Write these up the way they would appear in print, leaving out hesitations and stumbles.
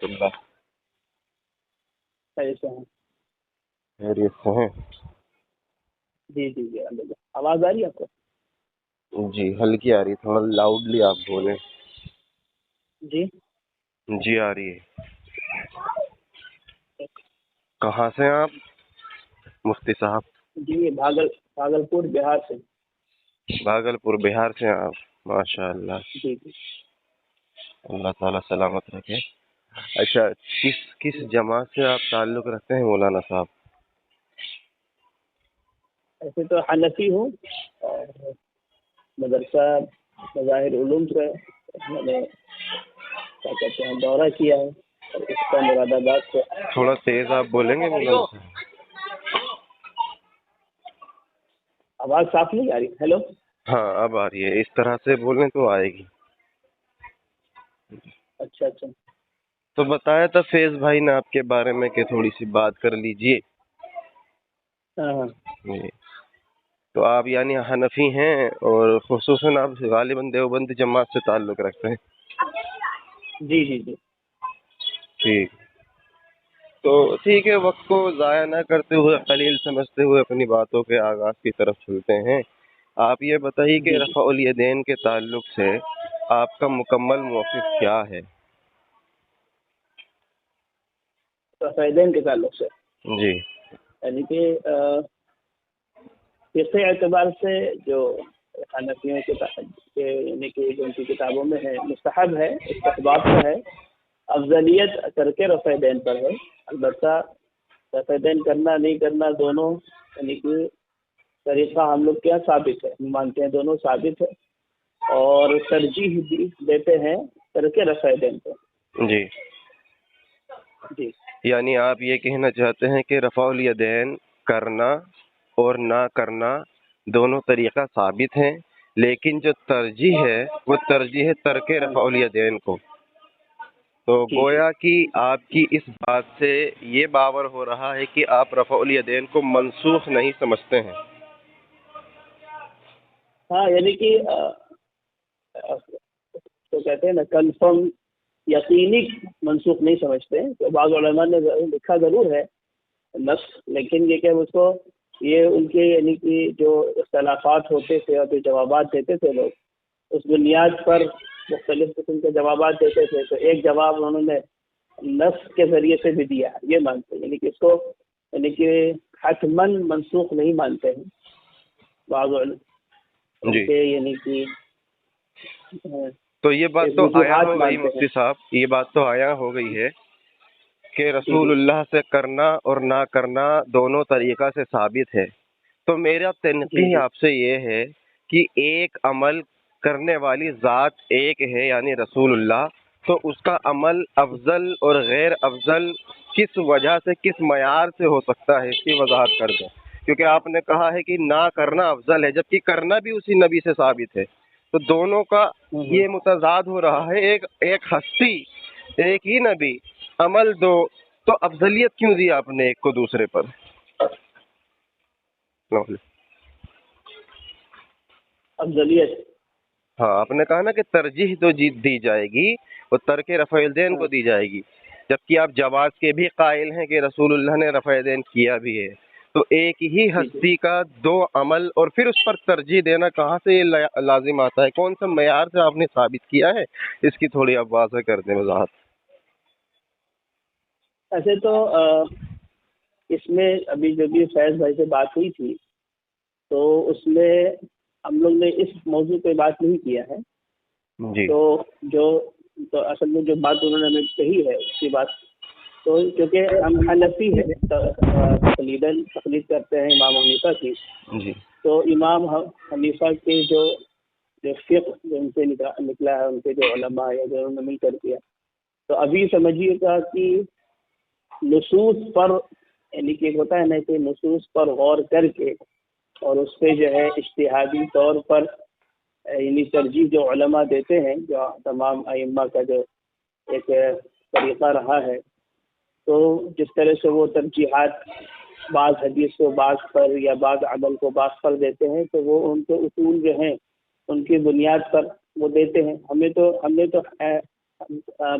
اللہ ایسا ہے؟ خیریت سے ہیں؟ جی جی جی الحمدللہ۔ آواز آ رہی ہے آپ کو؟ جی ہلکی آ رہی، تھوڑا لاؤڈلی آپ بولیں۔ جی جی آ رہی ہے۔ کہاں سے ہیں آپ مفتی صاحب؟ جی یہ بھاگلپور بہار سے۔ بھاگلپور بہار سے ہیں آپ؟ ماشاء اللہ، جی جی اللہ تعالیٰ سلامت رکھے۔ اچھا، کس جماعت سے آپ تعلق رکھتے ہیں مولانا صاحب؟ ایسے تو حنفی ہوں، اور مدرسہ مظاہر علوم سے میں نے کیا کہتے ہیں دورہ کیا ہے، اور اس کا مراد آباد سے۔ تھوڑا تیز آپ بولیں گے مولانا صاحب؟ آواز صاف نہیں آ رہی؟ ہیلو۔ ہاں اب آ رہی ہے، اس طرح سے بولیں تو آئے گی۔ اچھا اچھا۔ تو بتایا تھا فیض بھائی نے آپ کے بارے میں کہ تھوڑی سی بات کر لیجئے۔ ہاں ہاں جی، تو آپ یعنی حنفی ہیں، اور خصوصاً آپ غالباً دیوبند جماعت سے تعلق رکھتے ہیں؟ جی جی جی ٹھیک، تو ٹھیک ہے، وقت کو ضائع نہ کرتے ہوئے، قلیل سمجھتے ہوئے اپنی باتوں کے آغاز کی طرف چلتے ہیں۔ آپ یہ بتائیے کہ جی جی۔ رفع الیدین کے تعلق سے آپ کا مکمل موقف کیا ہے؟ رفیدین کے تعلق سے جی یعنی کہ فقہ اعتبار سے جو حنفیوں کے یعنی کہ جو ان کی کتابوں میں ہے مستحب ہے، استحباب کا ہے، افضلیت کر کے رفع دین پر ہے۔ البتہ رفع دین کرنا نہیں کرنا دونوں یعنی کہ طریقہ ہم لوگ کے یہاں ثابت ہے، ہم مانتے ہیں دونوں ثابت ہے، اور ترجیح بھی دیتے ہیں کر کے رفع دین پر۔ جی، جی یعنی آپ یہ کہنا چاہتے ہیں کہ رفع الیدین کرنا اور نہ کرنا دونوں طریقہ ثابت ہیں، لیکن جو ترجیح ہے وہ ترجیح ہے ترک ہاں رفع الیدین کو۔ تو جی جی گویا کہ آپ کی اس بات سے یہ باور ہو رہا ہے کہ آپ رفع الیدین کو منسوخ نہیں سمجھتے ہیں۔ ہاں، یعنی کہ تو کہتے ہیں نا کنفرم یقینی منسوخ نہیں سمجھتے ہیں۔ تو بعض علماء نے لکھا ضرور ہے نص، لیکن یہ کہ اس کو یہ ان کے یعنی کہ جو اختلافات ہوتے تھے اور جو جوابات دیتے تھے لوگ، اس بنیاد پر مختلف قسم کے جوابات دیتے تھے، تو ایک جواب انہوں نے نص کے ذریعے سے بھی دیا، یہ مانتے ہیں، یعنی کہ اس کو یعنی کہ حتماً منسوخ نہیں مانتے ہیں بعض علماء جی، کے، یعنی کہ تو یہ بات تو آیا وجوہات ہو گئی مانتے ہیں۔ مفتی صاحب، یہ بات تو آیا ہو گئی ہے کہ جی رسول جی اللہ سے کرنا اور نہ کرنا دونوں طریقہ سے ثابت ہے۔ تو میرا جی تنقیح جی آپ سے یہ ہے کہ ایک عمل کرنے والی ذات ایک ہے یعنی رسول اللہ، تو اس کا عمل افضل اور غیر افضل کس وجہ سے، کس معیار سے ہو سکتا ہے، اس کی وضاحت کر دیں۔ کیونکہ آپ نے کہا ہے کہ نہ کرنا افضل ہے، جبکہ کرنا بھی اسی نبی سے ثابت ہے، تو دونوں کا یہ متضاد ہو رہا ہے۔ ایک ہستی، ایک ہی نبی، عمل دو، تو افضلیت کیوں دی آپ نے ایک کو دوسرے پر؟ افضلیت۔ ہاں، آپ نے کہا نا کہ ترجیح تو دی جائے گی، وہ ترک رفع الدین ہاں کو دی جائے گی، جبکہ آپ جواز کے بھی قائل ہیں کہ رسول اللہ نے رفع الدین کیا بھی ہے۔ تو ایک ہی جی جی ہستی کا دو عمل اور پھر اس پر ترجیح دینا کہاں سے یہ لازم آتا ہے؟ کون سا معیار سے آپ نے ثابت کیا ہے؟ اس کی تھوڑی آپ واضح کر دیں، وضاحت۔ ایسے تو اس میں ابھی جو بھی فیض بھائی سے بات ہوئی تھی، تو اس میں ہم لوگ نے اس موضوع پہ بات نہیں کیا ہے۔ جی تو اصل میں جو بات انہوں نے ہمیں کہی ہے اس کی بات، تو کیونکہ ہم حنفی ہیں، تقلید کرتے ہیں امام حنیفہ کی، جی تو امام حنیفہ کے جو فقہ جو ان سے نکلا ہے، ان کے جو علماء یا جو انہوں نے مل کر کیا، تو ابھی سمجھیے گا کہ نصوص پر یعنی کہ ہوتا ہے نا کہ نصوص پر غور کر کے اور اس پہ جو ہے اجتہادی طور پر یعنی ترجیح جو علماء دیتے ہیں، جو تمام ائمہ کا جو ایک طریقہ رہا ہے، تو جس طرح سے وہ ترجیحات بعض حدیث کو بعض پر یا بعض عمل کو بعض پر دیتے ہیں، تو وہ ان کے اصول جو ہیں ان کی بنیاد پر وہ دیتے ہیں۔ ہم نے تو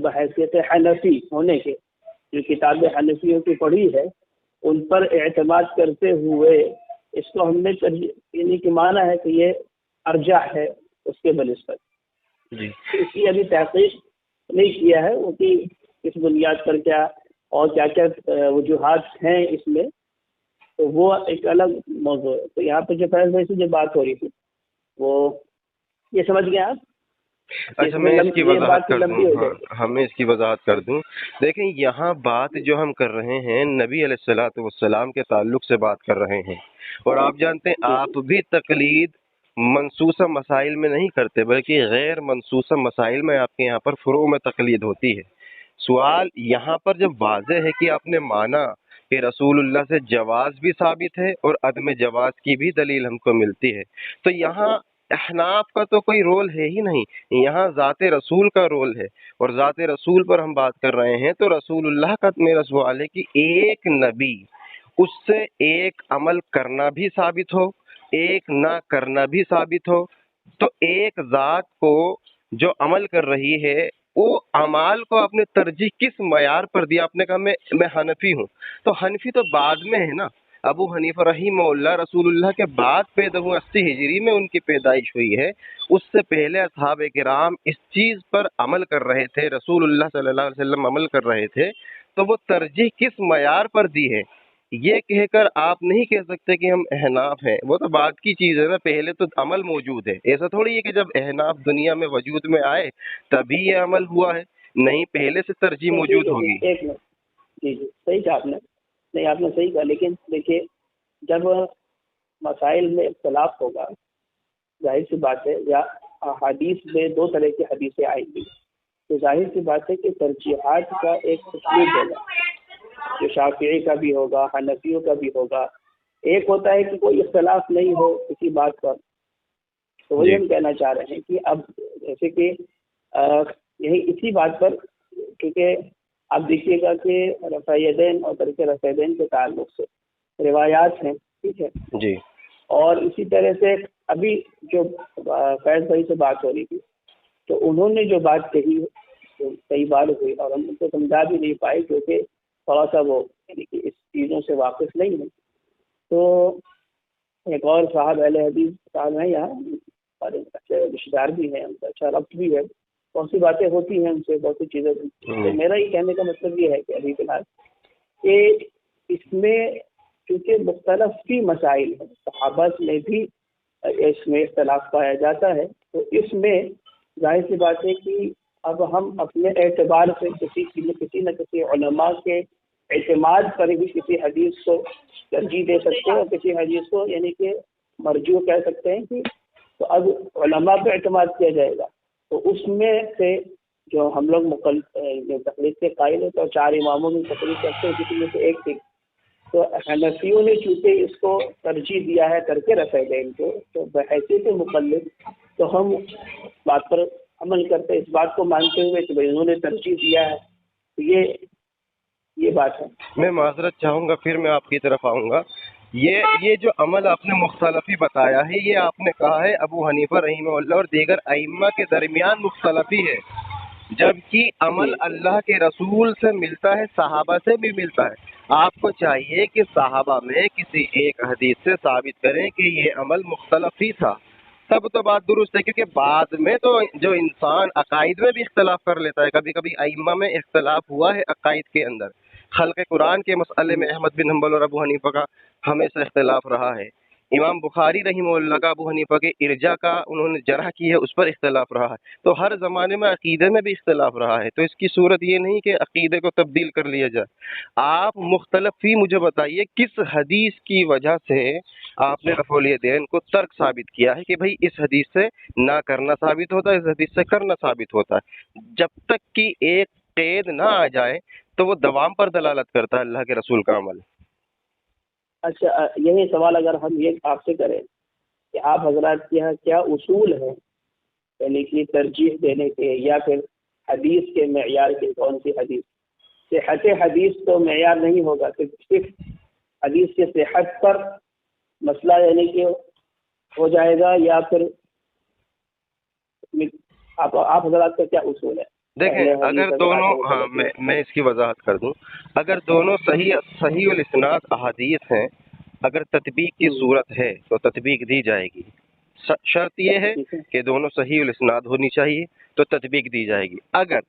بحیثیت حنفی ہونے کے جو کتابیں حنفیوں کی پڑھی ہے ان پر اعتماد کرتے ہوئے اس کو ہم نے یعنی کہ مانا ہے کہ یہ ارجح ہے اس کے بنسبت. اس کی ابھی تحقیق نہیں کیا ہے وہ کہ اس بنیاد پر کیا اور کیا کیا وجوہات ہیں اس میں، تو وہ ایک الگ موضوع ہے. تو یہاں پہ جو فیض بھائی سے جو بات ہو رہی تھی وہ یہ سمجھ گئے آپ؟ اچھا میں اس کی وضاحت کر دوں. ہمیں اس کی وضاحت کر دوں. دیکھیں یہاں بات جو ہم کر رہے ہیں نبی علیہ الصلوۃ والسلام کے تعلق سے بات کر رہے ہیں، اور آپ جانتے ہیں آپ بھی تقلید منصوصہ مسائل میں نہیں کرتے بلکہ غیر منصوصہ مسائل میں آپ کے یہاں پر فروع میں تقلید ہوتی ہے. سوال یہاں پر جب واضح ہے کہ آپ نے مانا کہ رسول اللہ سے جواز بھی ثابت ہے اور عدم جواز کی بھی دلیل ہم کو ملتی ہے، تو یہاں احناف کا تو کوئی رول ہے ہی نہیں، یہاں ذات رسول کا رول ہے، اور ذات رسول پر ہم بات کر رہے ہیں. تو رسول اللہ کا میرا سوال ہے کہ ایک نبی اس سے ایک عمل کرنا بھی ثابت ہو، ایک نہ کرنا بھی ثابت ہو، تو ایک ذات کو جو عمل کر رہی ہے وہ اعمال کو آپ نے ترجیح کس معیار پر دیا؟ آپ نے کہا میں حنفی ہوں، تو حنفی تو بعد میں ہے نا. ابو حنیفہ رحمہ اللہ رسول اللہ کے بعد پیدا ہوئے، 80 ہجری میں ان کی پیدائش ہوئی ہے. اس سے پہلے اصحاب کرام اس چیز پر عمل کر رہے تھے، رسول اللہ صلی اللہ علیہ وسلم عمل کر رہے تھے، تو وہ ترجیح کس معیار پر دی ہے یہ کہہ کر آپ نہیں کہہ سکتے کہ ہم احناف ہیں. وہ تو بات کی چیز ہے نا، پہلے تو عمل موجود ہے. ایسا تھوڑی ہے کہ جب احناف دنیا میں وجود میں آئے تبھی یہ عمل ہوا ہے، نہیں پہلے سے ترجیح موجود ہوگی. ایک منٹ، جی صحیح کہا آپ نے، نہیں آپ نے صحیح کہا، لیکن دیکھیے جب مسائل میں اختلاف ہوگا ظاہر سی بات ہے، یا حدیث میں دو طرح کی حدیثیں آئیں گی، تو ظاہر سی بات ہے کہ ترجیحات کا ایک اسلوب ہوگا جو شافعی کا بھی ہوگا، حنفیوں کا بھی ہوگا. ایک ہوتا ہے کہ کوئی اختلاف نہیں ہو کسی بات پر، تو وہی ہم کہنا چاہ رہے ہیں کہ اب جیسے کہ یہی اسی بات پر، کیونکہ آپ دیکھیے گا کہ رفع یدین اور ترک رفع یدین کے تعلق سے روایات ہیں، ٹھیک ہے جی. اور اسی طرح سے ابھی جو فیض بھائی سے بات ہو رہی تھی تو انہوں نے جو بات کہی تو کئی بار ہوئی اور ہم ان کو سمجھا بھی نہیں پائے کیونکہ تھوڑا سا وہ یعنی کہ اس چیزوں سے واقف نہیں ہے. تو ایک اور صاحب اہل حدیث صاحب ہیں یہاں اور اچھے رشتے دار بھی ہیں، ان کا اچھا ربط بھی ہے، بہت سی باتیں ہوتی ہیں ان سے، بہت سی چیزیں. تو میرا یہ کہنے کا مطلب یہ ہے کہ ابھی فی الحال کہ اس میں کیونکہ مختلف کی مسائل ہیں، صحابہ میں بھی اس میں اختلاف پایا جاتا ہے، تو اس میں ظاہر سی بات ہے کہ اب ہم اپنے اعتبار سے کسی نہ کسی علماء کے اعتماد پر بھی کسی حدیث کو ترجیح دے سکتے ہیں اور کسی حدیث کو یعنی کہ مرجوع کہہ سکتے ہیں کہ تو اب علماء پہ اعتماد کیا جائے گا. تو اس میں سے جو ہم لوگ تقلید کے قائل ہیں تو 4 اماموں میں تقلید کرتے ہیں، کسی میں سے ایک تھی. تو حنفیوں نے چونکہ اس کو ترجیح دیا ہے کر کے رفع دین کو، تو بحیثیت مقلد تو ہم بات پر عمل کرتے، اس بات کو مانتے ہوئے کہ انہوں نے ترجیح دیا ہے. تو یہ بات ہے. میں معذرت چاہوں گا، پھر میں آپ کی طرف آؤں گا. یہ جو عمل آپ نے مختلفی بتایا ہے، یہ آپ نے کہا ہے ابو حنیفہ رحمہ اللہ اور دیگر ائمہ کے درمیان مختلفی ہے، جبکہ عمل اللہ کے رسول سے ملتا ہے، صحابہ سے بھی ملتا ہے. آپ کو چاہیے کہ صحابہ میں کسی ایک حدیث سے ثابت کریں کہ یہ عمل مختلف ہی تھا، تب تو بات درست ہے. کیونکہ بعد میں تو جو انسان عقائد میں بھی اختلاف کر لیتا ہے، کبھی کبھی ائمہ میں اختلاف ہوا ہے عقائد کے اندر. خلق قرآن کے مسئلے میں احمد بن حنبل اور ابو حنیفہ کا ہمیشہ اختلاف رہا ہے. امام بخاری رحمہ اللہ کا ابو حنیفہ کے ارجاء کا انہوں نے جرح کی ہے، اس پر اختلاف رہا ہے. تو ہر زمانے میں عقیدے میں بھی اختلاف رہا ہے. تو اس کی صورت یہ نہیں کہ عقیدے کو تبدیل کر لیا جائے. آپ مختلف ہی مجھے بتائیے کس حدیث کی وجہ سے آپ نے رفع الیدین کو ترک ثابت کیا ہے کہ بھائی اس حدیث سے نہ کرنا ثابت ہوتا ہے، اس حدیث سے کرنا ثابت ہوتا ہے. جب تک کہ ایک قید نہ آ جائے تو وہ دوام پر دلالت کرتا ہے اللہ کے رسول کا عمل. اچھا یہی سوال اگر ہم یہ آپ سے کریں کہ آپ حضرات کے یہاں کیا اصول ہیں یعنی کہ ترجیح دینے کے یا پھر حدیث کے معیار کے، کون سی حدیث؟ صحت حدیث تو معیار نہیں ہوگا، صرف حدیث کے صحت پر مسئلہ یعنی کہ ہو جائے گا، یا پھر آپ حضرات کا کیا اصول ہے؟ دیکھیں اہل اگر حدیث حضرات دونوں، وہ ہاں غلط ہے۔ میں اس کی وضاحت کر دوں، اگر دونوں صحیح الاسناد احادیث ہیں، اگر تطبیق کی صورت ہے تو تطبیق دی جائے گی، شرط یہ ہے ٹھیک ہے، کہ دونوں صحیح الاسناد ہونی چاہیے تو تطبیق دی جائے گی۔ اگر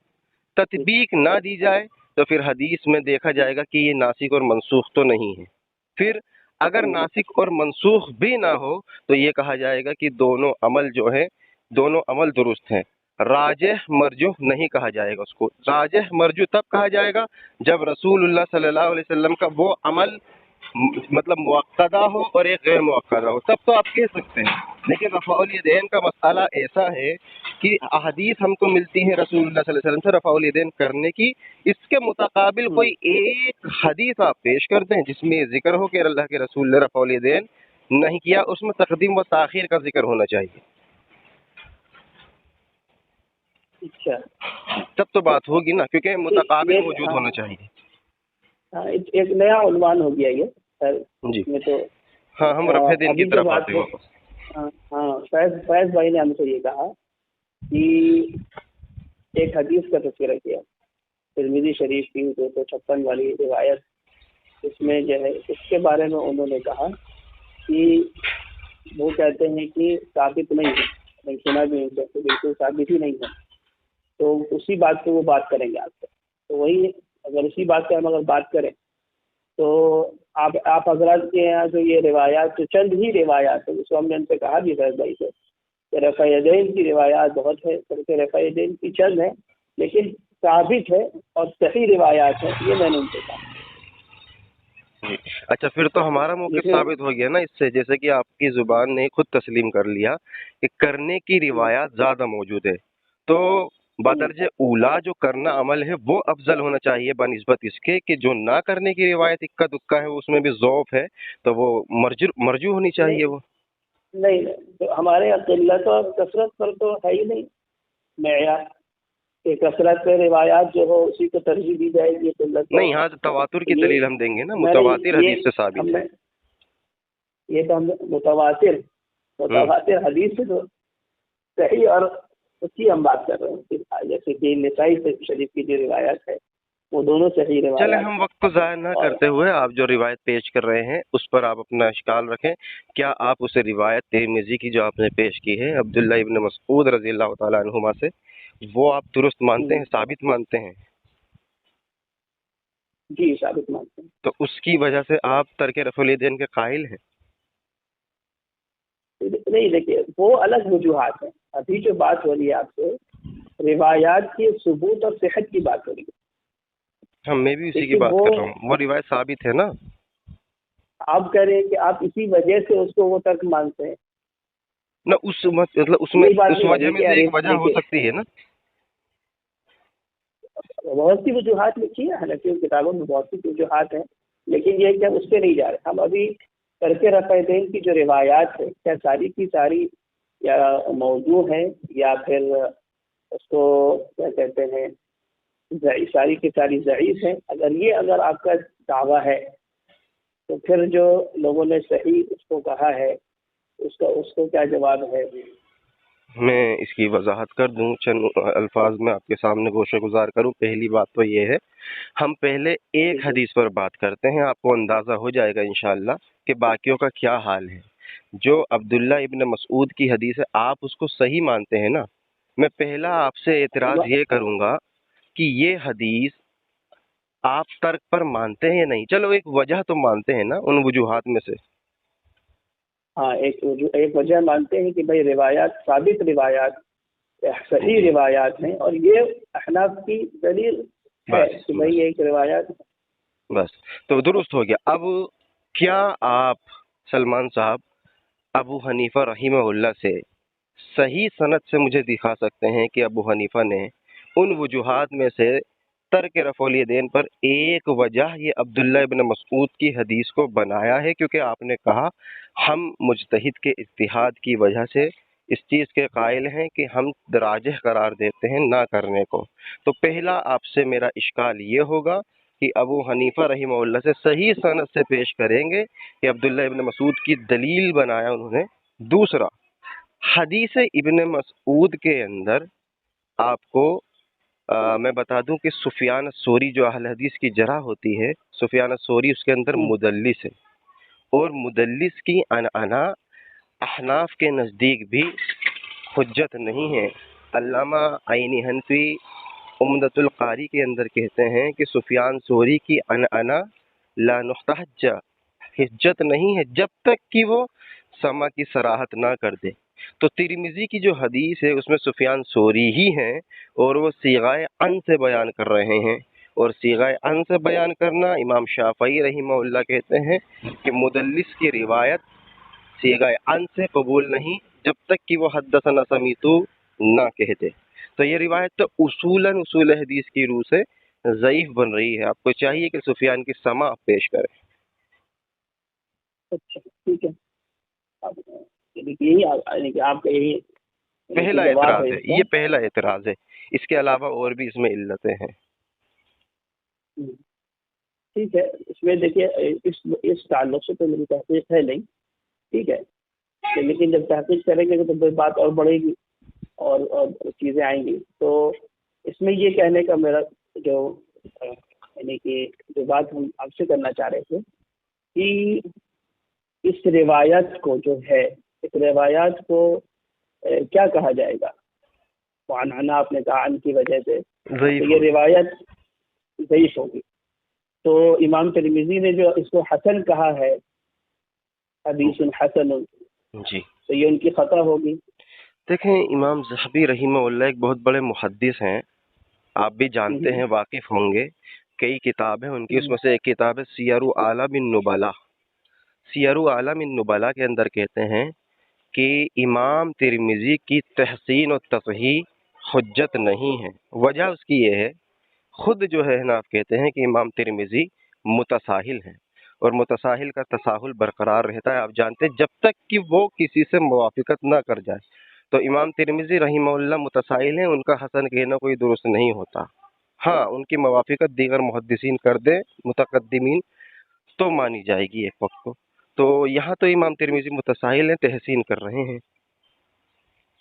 تطبیق نہ دی جائے تو پھر حدیث میں دیکھا جائے گا کہ یہ ناسخ اور منسوخ تو نہیں ہے، پھر اگر ناسخ اور منسوخ بھی نہ ہو تو یہ کہا جائے گا کہ دونوں عمل جو ہے، دونوں عمل درست ہیں۔ راجح مرجوح نہیں کہا جائے گا، اس کو راجح مرجوح تب کہا جائے گا جب رسول اللہ صلی اللہ علیہ وسلم کا وہ عمل مطلب مؤکدہ ہو اور ایک غیر مؤکدہ ہو، تب تو آپ کہہ سکتے ہیں۔ لیکن رفع الیدین کا مسئلہ ایسا ہے کہ احادیث ہم کو ملتی ہیں رسول اللہ صلی اللہ علیہ وسلم سے رفع الیدین کرنے کی، اس کے متقابل کوئی ایک حدیث آپ پیش کر دیں جس میں یہ ذکر ہو کہ اللہ کے رسول نے رفع الیدین نہیں کیا، اس میں تقدیم و تاخیر کا ذکر ہونا چاہیے، اچھا تب تو بات ہوگی نا، کیونکہ متقابل یہ موجود ہونا چاہیے۔ ہاں، ایک نیا عنوان ہو گیا یہ خیر، جی اس میں تو ہاں، ہم رفع دین کی ابھی جو طرف بات آتے ہیں ہے، واپس۔ ہاں فیض بھائی نے ہم سے یہ کہا کہ ایک حدیث کا تذکرہ کیا، ترمذی شریف کی 256 والی روایت، اس میں جو ہے اس کے بارے میں انہوں نے کہا کہ وہ کہتے ہیں کہ ثابت نہیں ہے، میں سنا بھی نہیں کہ بالکل ثابت ہی نہیں ہے، تو اسی بات پہ وہ بات کریں گے آپ سے۔ تو وہی اگر اسی بات پہ ہم اگر بات کریں تو آپ حضرات کے یہاں جو یہ روایات، جو چند ہی روایات ہیں، جس کو ہم نے ان سے کہا بھی فیض بھائی سے کہ رفع یدین کی روایات بہت ہے، بلکہ رفع یدین کی چند ہے لیکن ثابت ہے اور صحیح روایات ہیں، یہ میں نے ان سے کہا۔ اچھا، پھر تو ہمارا موقف جیسے ثابت ہو گیا نا اس سے، جیسے کہ آپ کی زبان نے خود تسلیم کر لیا کہ کرنے کی روایات زیادہ موجود ہے، تو بدرجہ اولا جو کرنا عمل ہے وہ افضل ہونا چاہیے بنسبت اس کے کہ جو نہ کرنے کی روایت اکا دکا ہے، اس میں بھی ضعف ہے، تو وہ مرجو ہونی چاہیے وہ۔ نہیں تو ہمارے قلت اور کثرت پر تو ہے ہی نہیں معیار کہ کثرت پہ روایات جو ہو اسی کو ترجیح دی جائے گی، قلت نہیں، ہاں تواتر کی دلیل ہم دیں گے نا، میں نے متواتر حدیث سے ثابت ہے۔ یہ تو ہم متواتر حدیث سے تو صحیح اور اس کی ہم بات کر رہے ہیں، جیسے کہ نسائی شریف کی جو روایت ہے وہ دونوں صحیح روایات۔ چلے ہم وقت کو ضائع نہ کرتے ہوئے آپ جو روایت پیش کر رہے ہیں اس پر آپ اپنا اشکال رکھیں۔ کیا آپ اسے روایت ترمذی کی جو آپ نے پیش کی ہے عبداللہ ابن مسعود رضی اللہ تعالیٰ عنہما سے، وہ آپ درست مانتے ہیں، ثابت مانتے ہیں؟ جی ثابت مانتے ہیں۔ تو اس کی وجہ سے آپ ترک رفع الیدین کے قائل ہیں؟ نہیں دیکھیے، وہ الگ وجوہات ہیں، ابھی جو بات ہو رہی ہے آپ سے روایات کی ثبوت اور صحت کی بات ہو رہی ہے۔ ہم میں بھی اسی کی بات کر رہا ہوں، وہ روایت ثابت ہے نا۔ آپ کہہ رہے ہیں کہ آپ اسی وجہ سے اس کو وہ ترک مانتے ہیں نہ اس مطلب اس میں اس وجہ میں سے ایک وجہ ہو سکتی ہے نا۔ بہت سی وجوہات لکھی ہے حنفی کتابوں میں، بہت سی وجوہات ہیں، لیکن یہ کہ ہم اس پہ نہیں جا رہے، ہم ابھی ترک رفع دین کی جو روایات ہے کیا ساری کی ساری یا موضوع ہیں یا پھر اس کو کیا کہتے ہیں ساری کی ساری ضعیف ہیں۔ اگر آپ کا دعویٰ ہے تو پھر جو لوگوں نے صحیح اس کو کہا ہے اس کو کیا جواب ہے؟ میں اس کی وضاحت کر دوں، چند الفاظ میں آپ کے سامنے گوشہ گزار کروں۔ پہلی بات تو یہ ہے، ہم پہلے ایک حدیث پر بات کرتے ہیں، آپ کو اندازہ ہو جائے گا انشاءاللہ کہ باقیوں کا کیا حال ہے۔ جو عبداللہ ابن مسعود کی حدیث ہے آپ اس کو صحیح مانتے ہیں نا؟ میں پہلا آپ سے اعتراض یہ کروں گا کہ یہ حدیث آپ ترک پر مانتے ہیں یا نہیں؟ چلو ایک وجہ تو مانتے ہیں نا ان وجوہات میں سے۔ ہاں، ایک وجہ مانتے ہیں کہ بھائی روایات ثابت روایات صحیح روایات ہیں، اور یہ احناف کی دلیل ہے کہ بھائی ایک روایات بس تو درست ہو گیا۔ اب کیا آپ سلمان صاحب ابو حنیفہ رحمہ اللہ سے صحیح سند سے مجھے دکھا سکتے ہیں کہ ابو حنیفہ نے ان وجوہات میں سے ترک رفع الیدین پر ایک وجہ یہ عبداللہ ابن مسعود کی حدیث کو بنایا ہے؟ کیونکہ آپ نے کہا ہم مجتہد کے اجتہاد کی وجہ سے اس چیز کے قائل ہیں کہ ہم راجح قرار دیتے ہیں نہ کرنے کو۔ تو پہلا آپ سے میرا اشکال یہ ہوگا کہ ابو حنیفہ رحمہ اللہ سے صحیح سند سے پیش کریں گے کہ عبداللہ ابن مسعود کی دلیل بنایا انہوں نے۔ دوسرا، حدیث ابن مسعود کے اندر آپ کو میں بتا دوں کہ سفیان الثوری جو اہل حدیث کی جرح ہوتی ہے، سفیان الثوری اس کے اندر مدلس ہے، اور مدلس کی عنعنہ احناف کے نزدیک بھی حجت نہیں ہے۔ علامہ عینی حنفی عمدۃ القاری کے اندر کہتے ہیں کہ سفیان ثوری کی عنعنہ لا نحتج، حجت نہیں ہے جب تک کہ وہ سما کی صراحت نہ کر دے۔ تو ترمذی کی جو حدیث ہے اس میں سفیان ثوری ہی ہیں اور وہ صیغۂ عن سے بیان کر رہے ہیں، اور صیغۂ عن سے بیان کرنا امام شافعی رحمہ اللہ کہتے ہیں کہ مدلس کی روایت صیغۂ عن سے قبول نہیں جب تک کہ وہ حدثنا سمیتو نہ کہتے۔ تو یہ روایت تو اصولاً اصول حدیث کی روح سے ضعیف بن رہی ہے، آپ کو چاہیے کہ سفیان کی سما آپ پیش کریں۔ اچھا ٹھیک ہے، یعنی کہ آپ کا یہی پہلا جواب اعتراض ہے ہے، اس کا۔ یہ پہلا اعتراض ہے، اس کے علاوہ اور بھی اس میں علتیں ہیں۔ ٹھیک ہے، اس میں دیکھیے اس تعلق سے تو میری تحقیق ہے نہیں، ٹھیک ہے، لیکن جب تحقیق کریں گے تو بات اور بڑھے گی اور چیزیں آئیں گی۔ تو اس میں یہ کہنے کا میرا جو یعنی کہ جو بات ہم آپ سے کرنا چاہ رہے تھے کہ اس روایت کو جو ہے، اس روایات کو کیا کہا جائے گا؟ عنعنہ آپ نے کہا عن کی وجہ سے تو یہ روایت ضعیف ہوگی۔ تو امام ترمذی نے جو اس کو حسن کہا ہے، حدیث حسن، جی، تو یہ ان کی خطا ہوگی۔ دیکھیں امام ذہبی رحمہ اللہ ایک بہت بڑے محدث ہیں، آپ بھی جانتے ہیں، واقف ہوں گے، کئی کتاب ہیں ان کی، اس میں سے ایک کتاب ہے سیر اعلام النبلاء۔ سیر اعلام النبلاء کے اندر کہتے ہیں کہ امام ترمذی کی تحسین و تصحیح حجت نہیں ہے۔ وجہ اس کی یہ ہے، خود جو ہے نا آپ کہتے ہیں کہ امام ترمذی متساہل ہیں، اور متساہل کا تساہل برقرار رہتا ہے، آپ جانتے ہیں، جب تک کہ وہ کسی سے موافقت نہ کر جائے۔ تو امام ترمذی رحمہ اللہ متساہل ہیں، ان کا حسن کہنا کوئی درست نہیں ہوتا۔ ہاں، ان کی موافقت دیگر محدثین کر دیں متقدمین تو مانی جائے گی ایک وقت کو۔ تو یہاں تو امام ترمذی متساہل ہیں، تحسین کر رہے ہیں،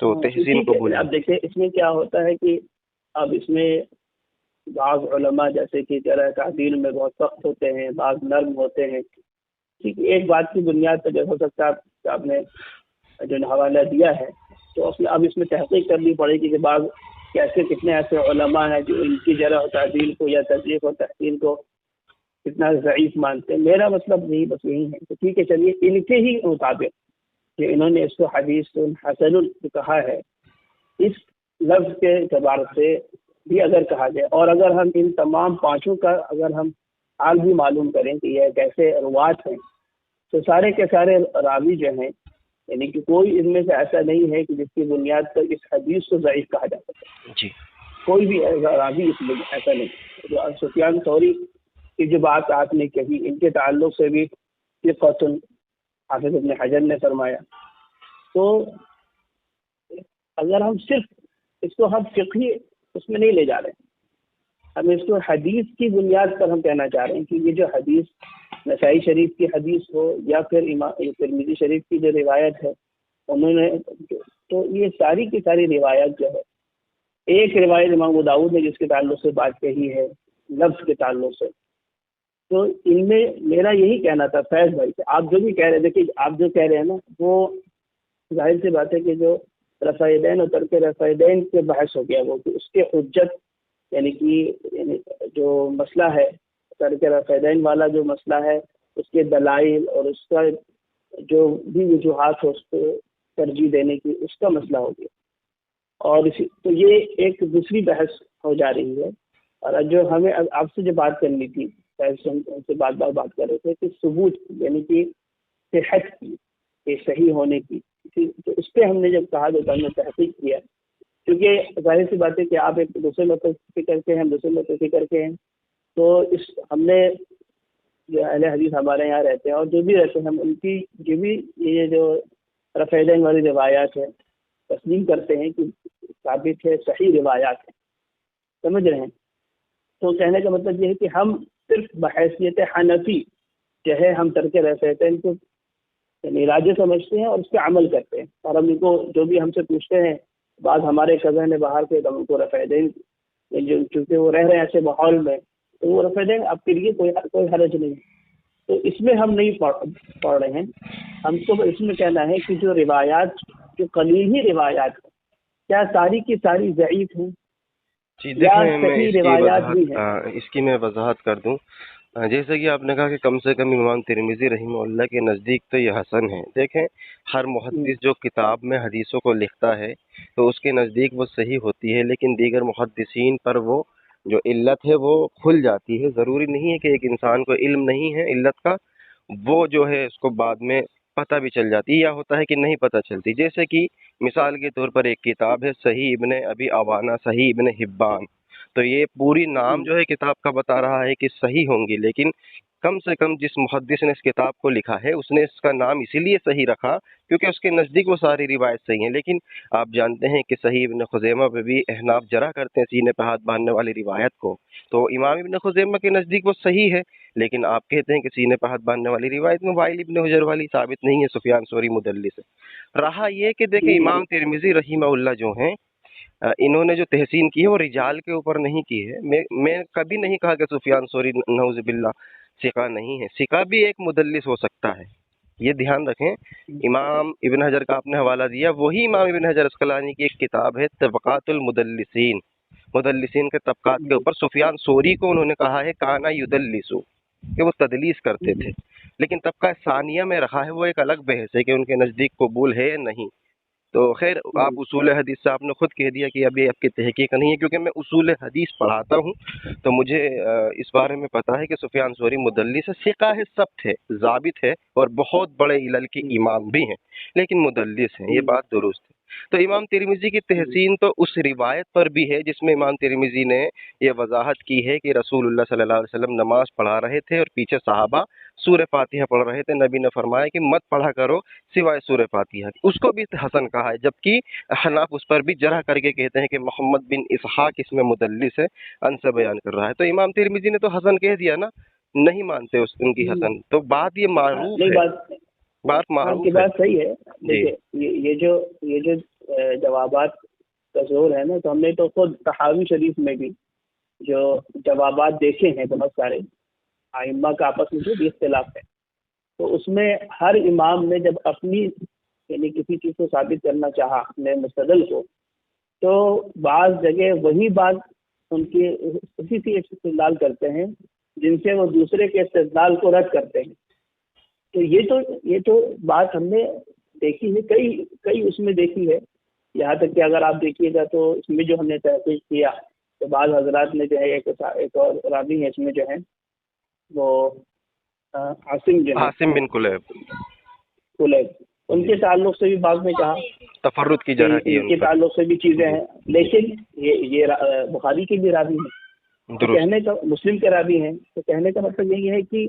تو تحسین قبول ہے۔ اب دیکھیں اس میں کیا ہوتا ہے کہ اب اس میں بعض علماء جیسے کہ جرح تعدیل میں بہت سخت ہوتے ہیں، بعض نرم ہوتے ہیں، ٹھیک ہے، ایک بات کی بنیاد پر جو ہو سکتا ہے کہ آپ نے جو حوالہ دیا ہے تو اب اس میں تحقیق کرنی پڑے گی کہ بعض کتنے ایسے علماء ہیں جو ان کی جرح و تعدیل کو یا تضعیف و تحسین کو کتنا ضعیف مانتے ہیں۔ میرا مطلب نہیں، بس یہی ہے تو ٹھیک ہے، چلیے ان کے ہی مطابق کہ انہوں نے اس کو حدیث حسن کہا ہے، اس لفظ کے اعتبار سے بھی اگر کہا جائے، اور اگر ہم ان تمام پانچوں کا اگر ہم حال بھی معلوم کریں کہ یہ کیسے روات ہیں، تو سارے کے سارے راوی جو ہیں، یعنی کہ کوئی ان میں سے ایسا نہیں ہے کہ جس کی بنیاد پر اس حدیث کو ضعیف کہا جا سکے۔ جی، کوئی بھی راوی اس میں ایسا نہیں۔ جو سفیان ثوری کی جو بات آپ نے کہی، ان کے تعلق سے بھی ثقۃ حافظ ابن حجر نے فرمایا۔ تو اگر ہم صرف اس کو ہم فقہی اس میں نہیں لے جا رہے، ہم اس کو حدیث کی بنیاد پر ہم کہنا چاہ رہے ہیں کہ یہ جو حدیث نسائی شریف کی حدیث ہو یا پھر ترمذی شریف کی جو روایت ہے، انہوں نے تو یہ ساری کی ساری روایت جو ہے، ایک روایت امام ابو داؤد نے جس کے تعلق سے بات کہی ہے لفظ کے تعلق سے، تو ان میں میرا یہی کہنا تھا فیض بھائی کہ آپ جو بھی کہہ رہے ہیں، دیکھیے آپ جو کہہ رہے ہیں نا، وہ ظاہر سی بات ہے کہ جو رفع دین اور ترک رفع دین کے بحث ہو گیا، وہ کہ اس کے حجت یعنی جو مسئلہ ہے ترک رفع دین والا جو مسئلہ ہے، اس کے دلائل اور اس کا جو بھی وجوہات ہے اس کو ترجیح دینے کی، اس کا مسئلہ ہو گیا، اور تو یہ ایک دوسری بحث ہو جا رہی ہے۔ اور جو ہمیں آپ سے جو بات کرنی تھی، سے بات کر رہے تھے کہ ثبوت یعنی کہ صحت کی، کہ صحیح ہونے کی، تو اس پہ ہم نے جب کہا تو ہم نے تحقیق کیا، کیونکہ ظاہر سی بات ہے کہ آپ ایک دوسرے مطلب فکر کے ہیں، ہم دوسرے مطلب فکر کے ہیں، تو ہم نے جو اہل حدیث ہمارے یہاں رہتے ہیں اور جو بھی رہتے ہیں، ہم ان کی جو بھی یہ جو رفع دین والی روایات ہے تسلیم کرتے ہیں کہ ثابت ہے، صحیح روایات ہیں، سمجھ رہے ہیں؟ تو کہنے کا مطلب یہ ہے کہ ہم صرف بحیثیت حنفی جو ہے ہم ترک رفع دین کو یعنی راجع سمجھتے ہیں اور اس پہ عمل کرتے ہیں، اور ہم ان کو جو بھی ہم سے پوچھتے ہیں، بعض ہمارے کزن باہر کے تو ہم کو رفع دین جو چونکہ وہ رہ رہے ہیں ایسے ماحول میں تو وہ رفع دین آپ کے لیے کوئی حرج نہیں. تو اس میں ہم نہیں پڑھ رہے ہیں. ہم کو اس میں کہنا ہے کہ جو روایات جو قلیل ہی روایات ہیں کیا ساری کی ساری ضعیف ہیں جی یا دیکھیں، میں صحیح روایات بھی ہیں؟ اس کی میں وضاحت کر دوں. جیسے کہ آپ نے کہا کہ کم سے کم امام ترمذی رحمہ اللہ کے نزدیک تو یہ حسن ہے. دیکھیں، ہر محدث جو کتاب میں حدیثوں کو لکھتا ہے تو اس کے نزدیک وہ صحیح ہوتی ہے، لیکن دیگر محدثین پر وہ جو علت ہے وہ کھل جاتی ہے. ضروری نہیں ہے کہ ایک انسان کو علم نہیں ہے علت کا، وہ جو ہے اس کو بعد میں پتہ بھی چل جاتی ہے، یا ہوتا ہے کہ نہیں پتہ چلتی. جیسے کہ مثال کے طور پر ایک کتاب ہے صحیح ابن ابی عوانہ، صحیح ابن حبان، تو یہ پوری نام جو ہے کتاب کا بتا رہا ہے کہ صحیح ہوں گی، لیکن کم سے کم جس محدث نے اس کتاب کو لکھا ہے اس نے اس کا نام اسی لیے صحیح رکھا کیونکہ اس کے نزدیک وہ ساری روایت صحیح ہیں. لیکن آپ جانتے ہیں کہ صحیح ابن خزیمہ پہ بھی احناف جرح کرتے ہیں سینے پہ ہاتھ باندھنے والی روایت کو، تو امام ابن خزیمہ کے نزدیک وہ صحیح ہے، لیکن آپ کہتے ہیں کہ سینے پہ ہاتھ باندھنے والی روایت میں وائل ابن حجر والی ثابت نہیں ہے، سفیان ثوری مدلس ہے. رہا یہ کہ دیکھیں امام ترمذی رحمہ اللہ جو ہیں انہوں نے جو تحسین کی ہے وہ رجال کے اوپر نہیں کی ہے. میں کبھی نہیں کہا کہ سفیان ثوری نعوذ باللہ ثقہ نہیں ہے. ثقہ بھی ایک مدلس ہو سکتا ہے، یہ دھیان رکھیں. امام ابن حجر کا آپ نے حوالہ دیا، وہی امام ابن حجر اسقلانی کی ایک کتاب ہے طبقات المدلسین، مدلسین کے طبقات کے اوپر سفیان ثوری کو انہوں نے کہا ہے کانا یدلسو، کہ وہ تدلیس کرتے تھے. لیکن طبقہ ثانیہ میں رکھا ہے وہ ایک الگ بحث ہے کہ ان کے نزدیک قبول ہے یا نہیں. تو خیر آپ اصول حدیث سے آپ نے خود کہہ دیا کہ ابھی آپ کی تحقیق نہیں ہے، کیونکہ میں اصول حدیث پڑھاتا ہوں تو مجھے اس بارے میں پتہ ہے کہ سفیان ثوری مدلس ہے، ثقہ ہے، ثبت ہے، ضابط ہے، اور بہت بڑے علل کے امام بھی ہیں، لیکن مدلس ہیں. یہ بات درست ہے. تو امام ترمذی کی تحسین تو اس روایت پر بھی ہے جس میں امام ترمذی نے یہ وضاحت کی ہے کہ رسول اللہ صلی اللہ علیہ وسلم نماز پڑھا رہے تھے اور پیچھے صحابہ سورہ فاتحہ پڑھ رہے تھے. نبی نے فرمایا کہ مت پڑھا کرو سوائے سورہ فاتحہ. اس کو بھی حسن کہا ہے، جبکہ حناف اس پر بھی جرح کر کے کہتے ہیں کہ محمد بن اسحاق اس میں مدلس ہے، ان سے بیان کر رہا ہے. تو امام ترمذی نے تو حسن کہہ دیا نا، نہیں مانتے ان کی حسن. تو بات یہ معروف ہے، بات معروف کی ہے. بات صحیح ہے. دیکھیے یہ جو جوابات کا زور ہے نا، تو ہم نے تو خود تحاوی شریف میں بھی جو جوابات دیکھے ہیں بہت سارے ائمہ کا آپس میں جو بھی اختلاف ہے، تو اس میں ہر امام نے جب اپنی یعنی کسی چیز کو ثابت کرنا چاہا اپنے مستدل کو، تو بعض جگہ وہی بات ان کی اسی سے استدلال کرتے ہیں جن سے وہ دوسرے کے استدلال کو رد کرتے ہیں. تو یہ تو بات ہم نے دیکھی ہے، کئی اس میں دیکھی ہے. یہاں تک کہ اگر آپ دیکھیے گا تو اس میں جو ہم نے تحقیق کیا تو بعض حضرات نے جو ہے ایک اور راوی ہے اس میں جو ہے وہ عاصم بن کلیب، ان کے تعلق سے بھی بعض نے کہا تفرد کی جرح کی، ان کے تعلق سے بھی چیزیں ہیں. لیکن یہ بخاری کے بھی راوی ہیں، کہنے کا مسلم کے راوی ہیں. تو کہنے کا مطلب یہی ہے کہ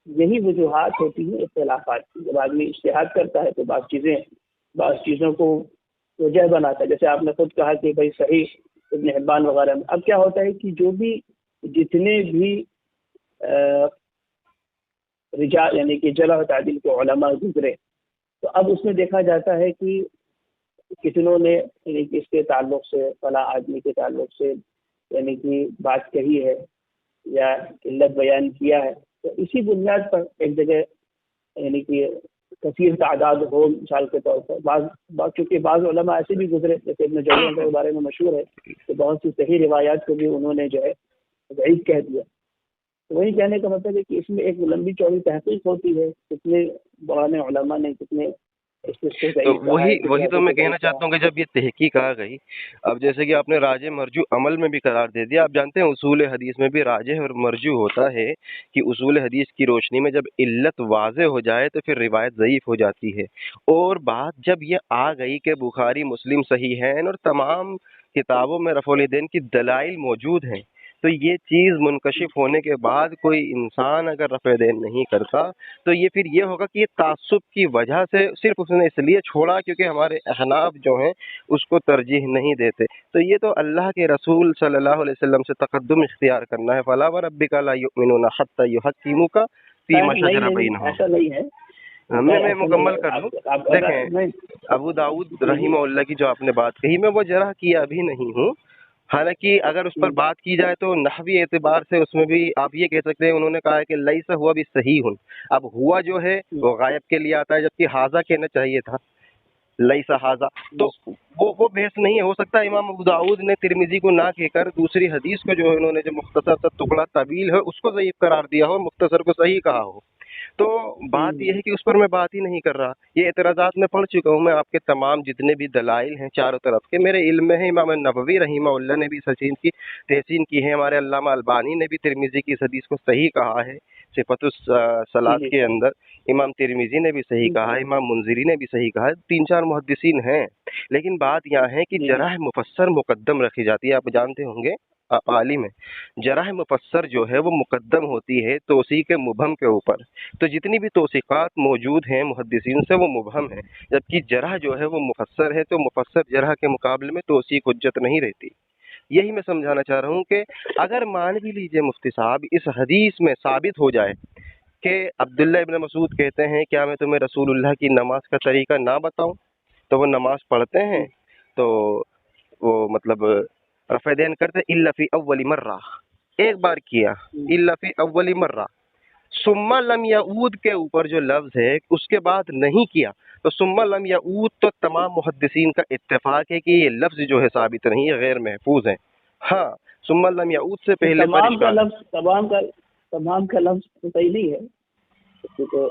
یہی وجوہات ہوتی ہیں اختلافات کی. جب آدمی اجتہاد کرتا ہے تو بعض چیزوں کو وجہ بناتا ہے. جیسے آپ نے خود کہا کہ بھائی صحیح ابن حبان وغیرہ میں اب کیا ہوتا ہے کہ جو بھی جتنے بھی رجال یعنی کہ جرح و تعدیل کے علماء گزرے، تو اب اس میں دیکھا جاتا ہے کہ کتنوں نے یعنی کہ اس کے تعلق سے فلاں آدمی کے تعلق سے یعنی کہ بات کہی ہے یا علت بیان کیا ہے. تو اسی بنیاد پر ایک جگہ یعنی کہ کثیر تعداد ہو، مثال کے طور پر چونکہ بعض علماء ایسے بھی گزرے جیسے ابن جوزی کے بارے میں مشہور ہے کہ بہت سی صحیح روایات کو بھی انہوں نے جو ہے ضعیف کہہ دیا. وہی کہنے کا مطلب ہے کہ اس میں ایک لمبی چوڑی تحقیق ہوتی ہے، کتنے پرانے علماء نے کتنے تو وہی تو میں کہنا چاہتا ہوں کہ جب یہ تحقیق آ گئی، اب جیسے کہ آپ نے راجح مرجو عمل میں بھی قرار دے دیا. آپ جانتے ہیں اصول حدیث میں بھی راجح اور مرجو ہوتا ہے کہ اصول حدیث کی روشنی میں جب علت واضح ہو جائے تو پھر روایت ضعیف ہو جاتی ہے. اور بات جب یہ آ گئی کہ بخاری مسلم صحیحین اور تمام کتابوں میں رفع الیدین کی دلائل موجود ہیں، تو یہ چیز منکشف ہونے کے بعد کوئی انسان اگر رفع دین نہیں کرتا تو یہ پھر یہ ہوگا کہ یہ تعصب کی وجہ سے صرف اس نے اس لیے چھوڑا کیونکہ ہمارے احناف جو ہیں اس کو ترجیح نہیں دیتے. تو یہ تو اللہ کے رسول صلی اللہ علیہ وسلم سے تقدم اختیار کرنا ہے. فلا وربک لا یؤمنون حتی یحکموک فیما شجر بینہم. ایسا نہیں ہے. میں مکمل کر لوں. دیکھیں ابو داؤد رحمہ اللہ کی جو آپ نے بات کہی میں وہ جرح کیا بھی نہیں ہوں، حالانکہ اگر اس پر بات کی جائے تو نحوی اعتبار سے اس میں بھی آپ یہ کہہ سکتے ہیں، انہوں نے کہا ہے کہ لیس ہوا بھی صحیح ہن، اب ہوا جو ہے وہ غائب کے لیے آتا ہے، جبکہ حاضہ کہنا چاہیے تھا، لیس حاضہ، تو وہ بحث نہیں ہے۔ ہو سکتا ہے امام ابو داؤد نے ترمذی کو نہ کہہ کر دوسری حدیث کو جو ہے انہوں نے جو مختصر سا ٹکڑا طویل ہے اس کو ضعیف قرار دیا ہو اور مختصر کو صحیح کہا ہو۔ تو بات یہ ہے کہ اس پر میں بات ہی نہیں کر رہا، یہ اعتراضات میں پڑھ چکا ہوں، میں آپ کے تمام جتنے بھی دلائل ہیں چاروں طرف کے میرے علم میں ہیں۔ امام نووی رحمہ اللہ نے بھی تحسین کی ہے، ہمارے علامہ البانی نے بھی ترمذی کی اس حدیث کو صحیح کہا ہے، صفت الصلاۃ کے اندر امام ترمذی نے بھی صحیح کہا ہے، امام منذری نے بھی صحیح کہا ہے، 3-4 محدثین ہیں۔ لیکن بات یہاں ہے کہ جرح مفسر مقدم رکھی جاتی ہے، آپ جانتے ہوں گے عالم ہے، جرح مفسر جو ہے وہ مقدم ہوتی ہے توثیق مبہم کے اوپر، تو جتنی بھی توثیقات موجود ہیں محدثین سے وہ مبہم ہیں، جبکہ جرح جو ہے وہ مفسر ہے، تو مفسر جرح کے مقابلے میں توثیق حجت نہیں رہتی۔ یہی میں سمجھانا چاہ رہا ہوں کہ اگر مان بھی لیجئے مفتی صاحب اس حدیث میں ثابت ہو جائے کہ عبداللہ ابن مسعود کہتے ہیں کیا میں تمہیں رسول اللہ کی نماز کا طریقہ نہ بتاؤں، تو وہ نماز پڑھتے ہیں تو وہ مطلب رفع دین کرتے الا فی اول مرہ، ایک بار کیا الا فی اول مرہ، ثم لم یعود کے اوپر جو لفظ ہے اس کے بعد نہیں کیا، تو ثم لم یعود تو تمام محدثین کا اتفاق ہے کہ یہ لفظ جو ہے ثابت نہیں ہے، غیر محفوظ ہے۔ ہاں ثم لم یعود سے پہلے پر اشکال، تمام کا لفظ تو صحیح نہیں ہے، اس کو تو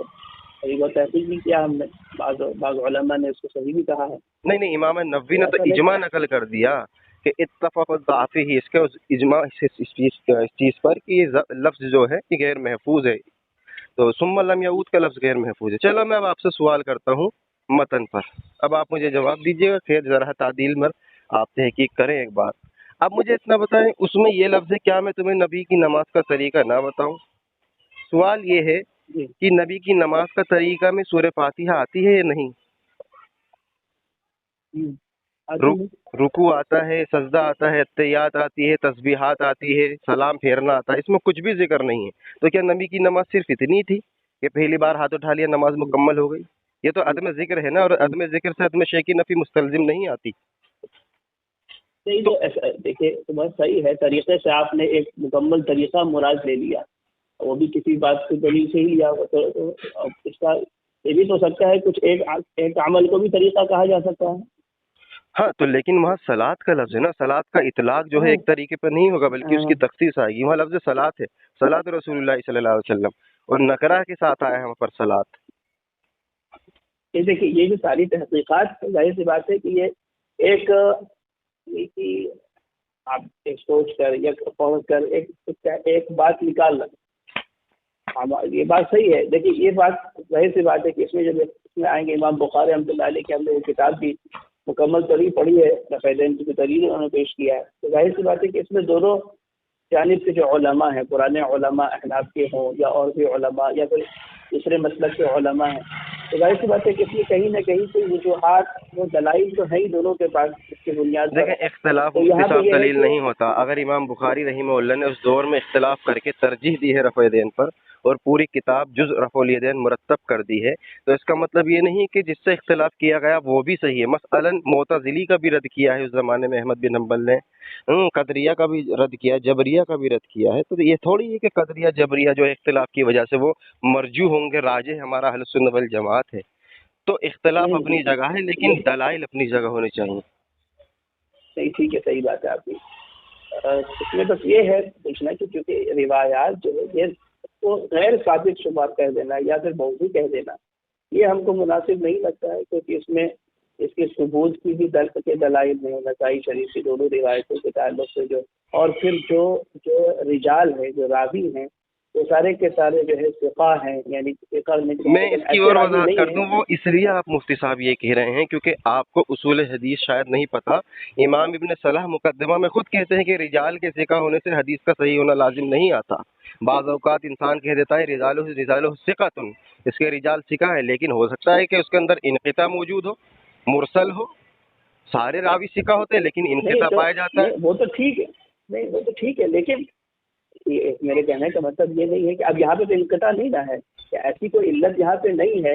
ابھی وہ تحقیق نہیں کیا ہم نے، بعض علماء نے اس کو صحیح بھی کہا ہے۔ نہیں امام نووی نے تو اجماع نقل کر دیا کہ اتفق الضعفی ہی، اس کے اجماع اس چیز پر کہ یہ لفظ جو ہے یہ غیر محفوظ ہے، تو ثم لم یعود کا لفظ غیر محفوظ ہے۔ چلو میں اب آپ سے سوال کرتا ہوں متن پر، اب آپ مجھے جواب دیجیے گا، خیر ذرا تعدیل میں آپ تحقیق کریں ایک بار۔ اب مجھے اتنا بتائیں اس میں یہ لفظ ہے کیا میں تمہیں نبی کی نماز کا طریقہ نہ بتاؤں؟ سوال یہ ہے کہ نبی کی نماز کا طریقہ میں سورہ فاتحہ آتی ہے یا نہیں؟ رکوع آتا ہے، سجدہ آتا ہے، تحیات آتی ہے، تسبیحات آتی ہے، سلام پھیرنا آتا ہے، اس میں کچھ بھی ذکر نہیں ہے، تو کیا نبی کی نماز صرف اتنی تھی کہ پہلی بار ہاتھ اٹھا لیا نماز مکمل ہو گئی؟ یہ تو عدم ذکر ہے نا، اور عدم ذکر سے عدم شے کی نفی مستلزم نہیں آتی۔ تو دیکھیے تو بہت صحیح ہے، طریقے سے آپ نے ایک مکمل طریقہ مراد لے لیا، وہ بھی کسی بات کی دلیل سے ہی لیا، تو اس کا یہ بھی تو سکتا ہے کچھ ایک عمل کو بھی طریقہ کہا جا سکتا ہے۔ ہاں تو لیکن وہاں صلاۃ کا لفظ ہے نا، صلاۃ کا اطلاق جو ہے ایک طریقے پر نہیں ہوگا بلکہ اس کی تخصیص آئے گی، وہاں لفظ صلاۃ ہے، صلاۃ رسول اللہ صلی اللہ علیہ وسلم، اور نکرہ کے ساتھ آیا ہے وہاں پر صلاۃ۔ یہ دیکھیے یہ جو ساری تحقیقات، ظاہر سی بات ہے کہ یہ ایک آپ ایک سوچ کر یا پڑھ کر ایک بات نکال لیں، یہ بات صحیح ہے۔ دیکھیے یہ بات ظاہر سی بات ہے کہ اس میں جب اس میں آئیں گے امام بخاری رحمۃ اللہ علیہ کے، ہم نے وہ کتاب بھی مکمل ترین پڑھی ہے، رفع دین کی ترین انہوں نے پیش کیا ہے، تو ظاہر سی بات ہے کہ اس میں دونوں جانب کے جو علماء ہیں، پرانے علماء احناف کے ہوں یا اور بھی علماء یا پھر دوسرے مسلک کے علماء ہیں، تو ظاہر سی بات ہے کہ اس میں کہیں نہ کہیں سے وجوہات وہ دلائل تو ہے ہی دونوں کے پاس، اس کی بنیاد پر دیکھیں اختلاف دلیل نہیں ہوتا۔ اگر امام بخاری رحمہ اللہ نے اس دور میں اختلاف کر کے ترجیح دی ہے رفع دین پر اور پوری کتاب جز رفع الیدین مرتب کر دی ہے، تو اس کا مطلب یہ نہیں کہ جس سے اختلاف کیا گیا وہ بھی صحیح ہے۔ مثلاً معتزلی کا بھی رد کیا ہے اس زمانے میں احمد بن حنبل نے، قدریہ کا بھی رد کیا، جبریہ کا بھی رد کیا ہے، تو یہ تھوڑی ہے کہ قدریہ جبریہ جو اختلاف کی وجہ سے وہ مرجو ہوں گے، راجح ہمارا اہل سنت والجماعت ہے۔ تو اختلاف اپنی جگہ ہے لیکن دلائل اپنی جگہ ہونے چاہیے۔ صحیح، ٹھیک ہے، صحیح بات ہے آپ کی۔ اس میں بس یہ ہے پوچھنا کہ چونکہ روایات جو ہے یہ کو غیر ثابت شمار کہہ دینا یا پھر موضوع کہہ دینا، یہ ہم کو مناسب نہیں لگتا ہے، کیونکہ اس میں اس کے ثبوت کی بھی درس کے دلائل ہیں، نسائی شریف کی دونوں روایتوں کے تعلق سے جو، اور پھر جو رجال ہیں، جو راوی ہیں، وہ سارے کے سارے جو ہے ثقہ ہیں، یعنی میں اس کی اور وضاحت کر دوں، وہ اس لیے آپ مفتی صاحب یہ کہہ رہے ہیں کیونکہ آپ کو اصول حدیث شاید نہیں پتہ۔ امام ابن صلاح مقدمہ میں خود کہتے ہیں کہ رجال کے ثقہ ہونے سے حدیث کا صحیح ہونا لازم نہیں آتا۔ بعض اوقات انسان کہہ دیتا ہے رجال ثقۃ، اس کے رجال ثقہ ہے، لیکن ہو سکتا ہے کہ اس کے اندر انقطاع موجود ہو، مرسل ہو، سارے راوی ثقہ ہوتے ہیں لیکن انقطاع پایا جاتا ہے۔ وہ تو ٹھیک ہے، نہیں وہ تو ٹھیک ہے، لیکن میرے کہنے کا مطلب یہ نہیں ہے کہ اب یہاں پہ تو انقطاع نہیں نہ ہے، کہ ایسی کوئی علت یہاں پہ نہیں ہے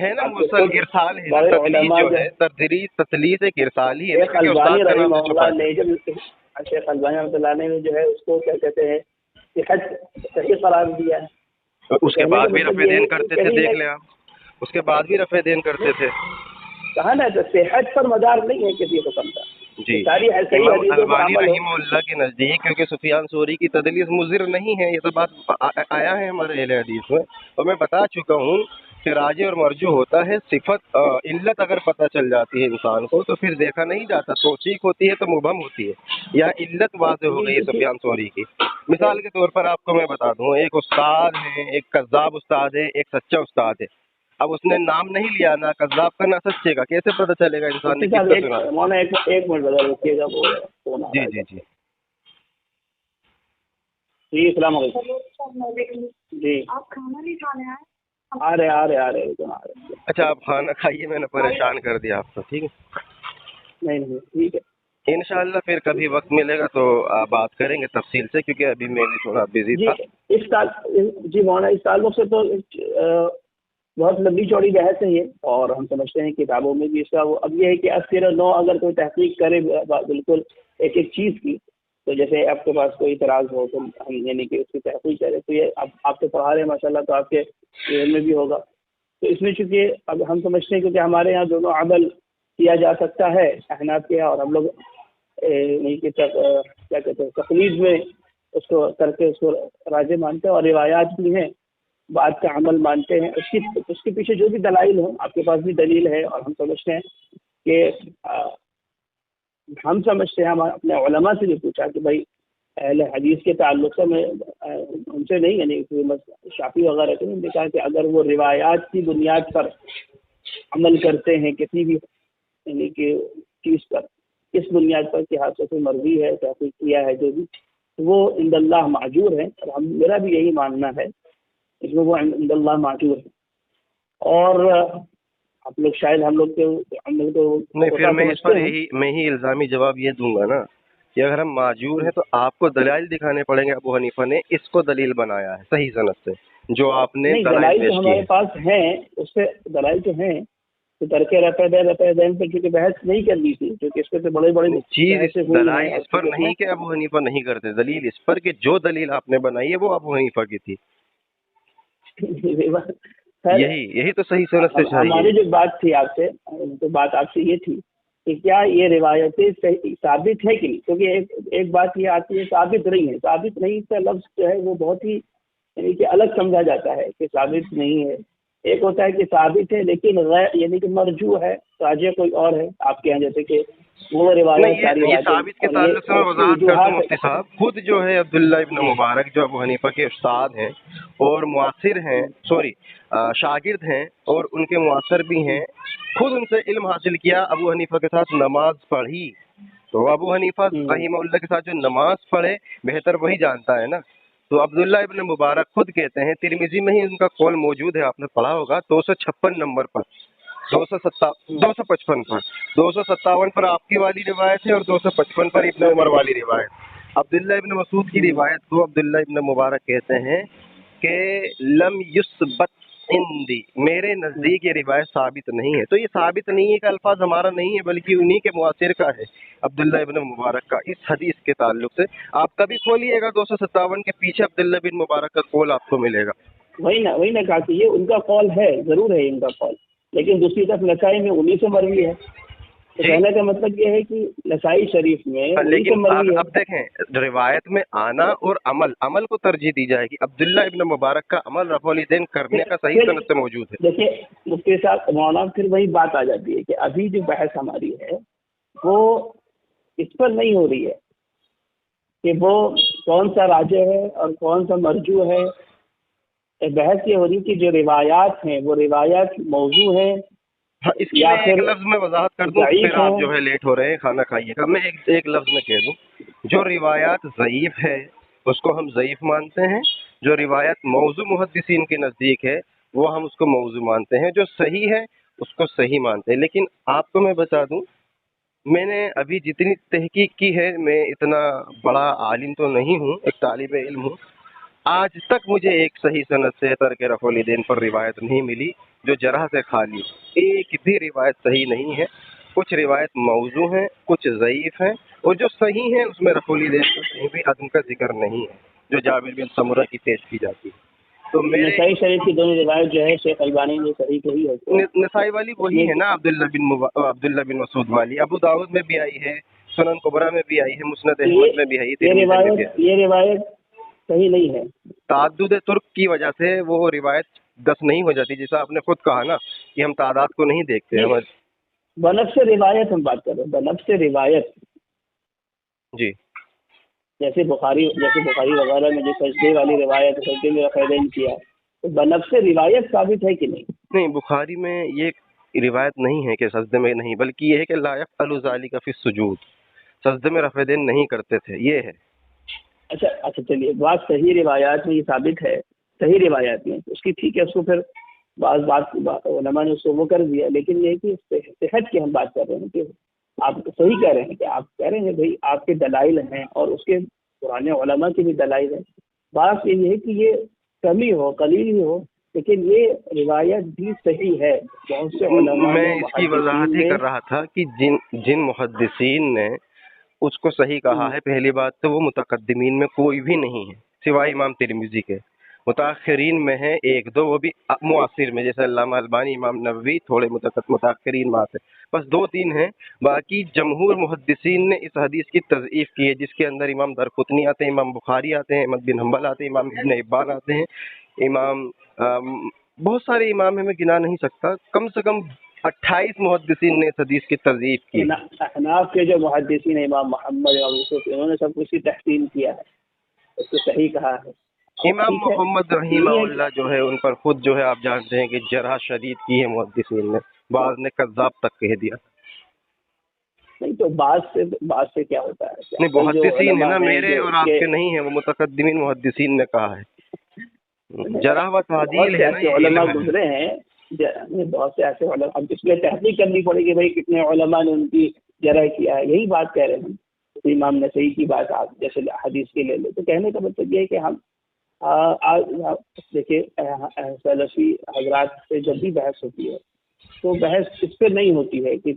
ہے نا مرسل ارسال ہے نا, تدلیس جو ہے تدلیس ایک ارسال ہی ہے. شیخ البانی رحمہ اللہ نے جب شیخ البانی رحمۃ اللہ نے جو ہے اس کو کیا کہتے ہیں صحت صحیح قرار دیا ہے. اس کے بعد بھی رفع دین کرتے تھے, دیکھ لیں آپ, اس کے بعد بھی رفع دین کرتے تھے. کہا نا تو صحت پر مدار نہیں ہے کسی حکم کا. جی, ساری صحیح امام حدیثوں پر البانی عمل ہو. رحمہ اللہ کے نزدیک کیونکہ سفیان ثوری کی تدلیس مضر نہیں ہے, یہ تو بات آیا ہے ہمارے اہل حدیث میں, اور میں بتا چکا ہوں کہ راجع اور مرجو ہوتا ہے صفت علت اگر پتہ چل جاتی ہے انسان کو تو پھر دیکھا نہیں جاتا, توثیق ہوتی ہے تو مبہم ہوتی ہے, یا علت واضح ہو گئی ہے سفیان ثوری کی. مثال کے طور پر آپ کو میں بتا دوں, ایک استاد ہے, ایک کذاب استاد ہے, ایک سچا استاد ہے. اب اس نے نام نہیں لیا, نہ کذاب کا نہ سچے کا, کیسے پتہ چلے گا انسان نے کس کا سنا؟ ایک منٹ بتا رکیے گا وہ فون. جی جی جی جی السلام علیکم. جی آپ کھانا نہیں کھانے آئے؟ آ رہے. اچھا آپ کھانا کھائیے, میں نے پریشان کر دیا آپ کو. ٹھیک ہے, نہیں ٹھیک ہے, انشاءاللہ پھر کبھی وقت ملے گا تو بات کریں گے تفصیل سے, کیونکہ ابھی میں بھی تھوڑا بزی تھا. اس سال جی مولانا اس تعلق سے تو بہت لمبی چوڑی بحث ہے یہ, اور ہم سمجھتے ہیں کتابوں میں بھی اس کا وہ اب یہ ہے کہ اکثر نو اگر کوئی تحقیق کرے بالکل ایک ایک چیز کی, تو جیسے آپ کے پاس کوئی اعتراض ہو تو ہم یعنی کہ اس کی تحقیق کریں, تو یہ اب آپ تو پڑھا رہے ہیں ماشاء اللہ, تو آپ کے علم میں بھی ہوگا. تو اس میں چونکہ اب ہم سمجھتے ہیں کیونکہ ہمارے یہاں دونوں عمل کیا جا سکتا ہے احناف کے, اور ہم لوگ نہیں کہ کیا کہتے ہیں تقلید میں اس کو کر کے اس کو راجع مانتے ہیں, اور روایات بھی ہیں بات کا عمل مانتے ہیں. اس کے پیچھے جو بھی دلائل ہوں, آپ کے پاس بھی دلیل ہے, اور ہم سمجھتے ہیں کہ ہم سمجھتے ہیں, ہم اپنے علماء سے بھی پوچھا کہ بھائی اہل حدیث کے تعلق سے میں ان سے نہیں, یعنی شافعی وغیرہ سے نے کہا کہ اگر وہ روایات کی بنیاد پر عمل کرتے ہیں کسی بھی یعنی کہ چیز پر, کس بنیاد پر کہ حادثہ سے مرضی ہے تحقیق کیا ہے جو بھی, وہ عند اللہ معجور ہے. اور میرا بھی یہی ماننا ہے اس میں وہ عند اللہ معجور ہے. اور آپ لوگ شاید ہم لوگ کے عمل کو نہیں, پھر میں اس پر ہی الزامی جواب یہ دوں گا نا کہ اگر ہم معجور ہیں تو آپ کو دلائل دکھانے پڑیں گے. ابو حنیفہ نے اس کو دلیل بنایا ہے صحیح سند سے, جو آپ نے دلائل تو ہمارے پاس ہیں, اس سے دلائل تو ہیں. تو ترک رفع دین پر کیونکہ بحث نہیں کرنی تھی, کیونکہ اس پہ تو بڑے چیز دلائل اس پر نہیں کہ ابو حنیفہ نہیں کرتے, دلیل اس پر کہ جو دلیل آپ نے بنائی ہے وہ ابو حنیفہ کی تھی. یہی تو صحیح سند سے چاہیے. ہماری جو بات تھی آپ سے, تو بات آپ سے یہ تھی کہ کیا یہ روایتیں ثابت ہے کہ نہیں, کیونکہ ایک بات یہ آتی ہے ثابت نہیں ہے. ثابت نہیں کا لفظ جو ہے وہ بہت ہی یعنی کہ الگ سمجھا جاتا ہے کہ ثابت نہیں ہے. ایک ہوتا ہے کہ ثابت ہے لیکن غیر یعنی کہ مرجو ہے, راجع کوئی اور ہے آپ کے یہاں, جیسے کہ وہ روایت یہ ثابت کے تعلق سے میں وضاحت کر دوں مفتی صاحب, خود جو ہے عبداللہ ابن مبارک جو ابو حنیفہ کے استاد ہیں اور معاصر ہیں, شاگرد ہیں اور ان کے معاصر بھی ہیں, خود ان سے علم حاصل کیا, ابو حنیفہ کے ساتھ نماز پڑھی. تو ابو حنیفہ رحمہ اللہ کے ساتھ جو نماز پڑھے بہتر وہی جانتا ہے نا. تو عبداللہ ابن مبارک خود کہتے ہیں, ترمذی میں ہی ان کا قول موجود ہے, آپ نے پڑھا ہوگا 256 نمبر پر, 255 پر, 257 پر آپ کی والی روایت ہے اور 255 پر ابن عمر والی روایت. عبداللہ ابن مسعود کی روایت کو عبداللہ ابن مبارک کہتے ہیں کہ لم یثبت عندی, میرے نزدیک یہ روایت ثابت نہیں ہے. تو یہ ثابت نہیں ہے کہ الفاظ ہمارا نہیں ہے بلکہ انہی کے معاصر کا ہے, عبداللہ ابن مبارک کا. اس حدیث کے تعلق سے آپ کبھی کھولیے گا 257 کے پیچھے عبداللہ بن مبارک کا قول آپ کو ملے گا. وہی نا کہا کہ یہ ان کا قول ہے, ضرور ہے ان کا قول, لیکن دوسری طرف نسائی میں انہی سے مروی ہے. تو کہنے کا مطلب یہ ہے کہ نسائی شریف میں لیکن اب دیکھیں رروایت میں آنا اور عمل کو ترجیح دی جائے گی. عبداللہ ابن مبارک کا عمل رفع الیدین کرنے کا صحیح سند سے موجود ہے. دیکھیے مفتی صاحب مولانا, پھر وہی بات آ جاتی ہے کہ ابھی جو بحث ہماری ہے وہ اس پر نہیں ہو رہی ہے کہ وہ کون سا راجع ہے اور کون سا مرجو ہے. بحث یہ ہو رہی کہ جو روایات ہیں وہ روایات موضوع ہیں. اس کی میں ایک لفظ میں وضاحت کر دوں, پھر آپ جو ہے لیٹ ہو رہے ہیں, کھانا کھائیے گا. میں ایک لفظ میں کہہ دوں, جو روایات ضعیف ہے اس کو ہم ضعیف مانتے ہیں, جو روایت موضوع محدثین کے نزدیک ہے وہ ہم اس کو موضوع مانتے ہیں, جو صحیح ہے اس کو صحیح مانتے ہیں. لیکن آپ کو میں بتا دوں, میں نے ابھی جتنی تحقیق کی ہے, میں اتنا بڑا عالم تو نہیں ہوں, ایک طالب علم ہوں, آج تک مجھے ایک صحیح سند سے ترک رفع الیدین پر روایت نہیں ملی جو جرح سے خالی، ایک بھی روایت صحیح نہیں ہے. کچھ روایت موضوع ہیں، کچھ ضعیف ہیں، اور جو صحیح ہیں اس میں رفع الیدین کا کہیں بھی عدم کا ذکر نہیں ہے جو جابر بن سمرہ کی پیش کی جاتی ہے. تو میرے نسائی شریف کی دونوں روایت جو ہے شیخ البانی نے صحیح کہی ہے. نسائی والی وہی ہے نا، عبداللہ بن مسعود والی، ابو داؤد میں بھی آئی ہے، سنن کبریٰ میں بھی آئی ہے، مسند احمد میں بھی آئی ہے، یہ روایت صحیح نہیں ہے. تعدد ترک کی وجہ سے وہ روایت 10 نہیں ہو جاتی، جیسا آپ نے خود کہا نا کہ ہم تعداد کو نہیں دیکھتے. بنفس روایت ہم بات کر رہے ہیں، بنفس روایت. جی جیسے بخاری وغیرہ میں جو سجدے والی روایت سجدے میں رفع کیا، تو بنفس روایت ثابت ہے کہ نہیں؟ بخاری میں یہ روایت نہیں ہے کہ سجدے میں نہیں، بلکہ یہ ہے کہ لا یفعل ذلک فی السجود، سجدے میں رفع دین نہیں کرتے تھے، یہ ہے. اچھا چلیے، بات صحیح روایات میں یہ ثابت ہے، صحیح روایات میں اس کی ٹھیک ہے، اس کو پھر بعض بات علماء نے اس کو وہ کر دیا، لیکن یہ کہ صحت کی ہم بات کر رہے ہیں کہ آپ صحیح کہہ رہے ہیں کہ آپ کہہ رہے ہیں بھائی آپ کے دلائل ہیں اور اس کے پرانے علماء کے بھی دلائل ہیں. بات یہ ہے کہ یہ کمی ہو قلیل ہی ہو، لیکن یہ روایت بھی صحیح ہے. بہت سے علماء میں اس کی وضاحت ہی کر رہا تھا کہ جن محدثین نے اس کو صحیح کہا ہے، پہلی بات تو وہ متقدمین میں کوئی بھی نہیں ہے سوائے امام ترمذی کے. متاخرین میں ہیں ایک دو، وہ بھی معاصر میں، جیسے علامہ البانی، امام نووی، تھوڑے متاخرین میں سے بس 2-3 ہیں. باقی جمہور محدثین نے اس حدیث کی تضعیف کی ہے، جس کے اندر امام درقطنی آتے ہیں، امام بخاری آتے ہیں، احمد بن حنبل آتے ہیں، امام ابن حبان آتے ہیں، امام بہت سارے امام ہیں، میں گنا نہیں سکتا، کم سے کم 28 محدثین نے اس حدیث کی تضعیف کی. احناف کے جو محدثین امام محمد اور یوسف، انہوں نے سب کچھ تحسین کیا ہے، اس کو صحیح کہا ہے. امام محمد رحمہ اللہ جو ہے ان پر خود جو ہے آپ جانتے ہیں کہ جرح شدید کی ہے محدثین نے، بعض نے کذاب تک کہہ دیا. نہیں تو بعض سے کیا ہوتا ہے؟ نہیں، محدثین ہے نا، میرے اور آپ کے نہیں ہیں، وہ متقدمین محدثین نے کہا ہے. جرح و تعدیل ہے نا، علماء گزرے ہیں، بہت سے ایسے علماء، اب اس میں تحقیق کرنی پڑے گی بھائی کتنے علماء نے ان کی جرح کیا ہے. یہی بات کہہ رہے ہیں امام نسائی کی بات آپ جیسے حدیث کی لے لیں، تو کہنے کا مطلب یہ ہے کہ ہم دیکھیے سلفی حضرات سے جب بھی بحث ہوتی ہے تو بحث اس پہ نہیں ہوتی ہے کہ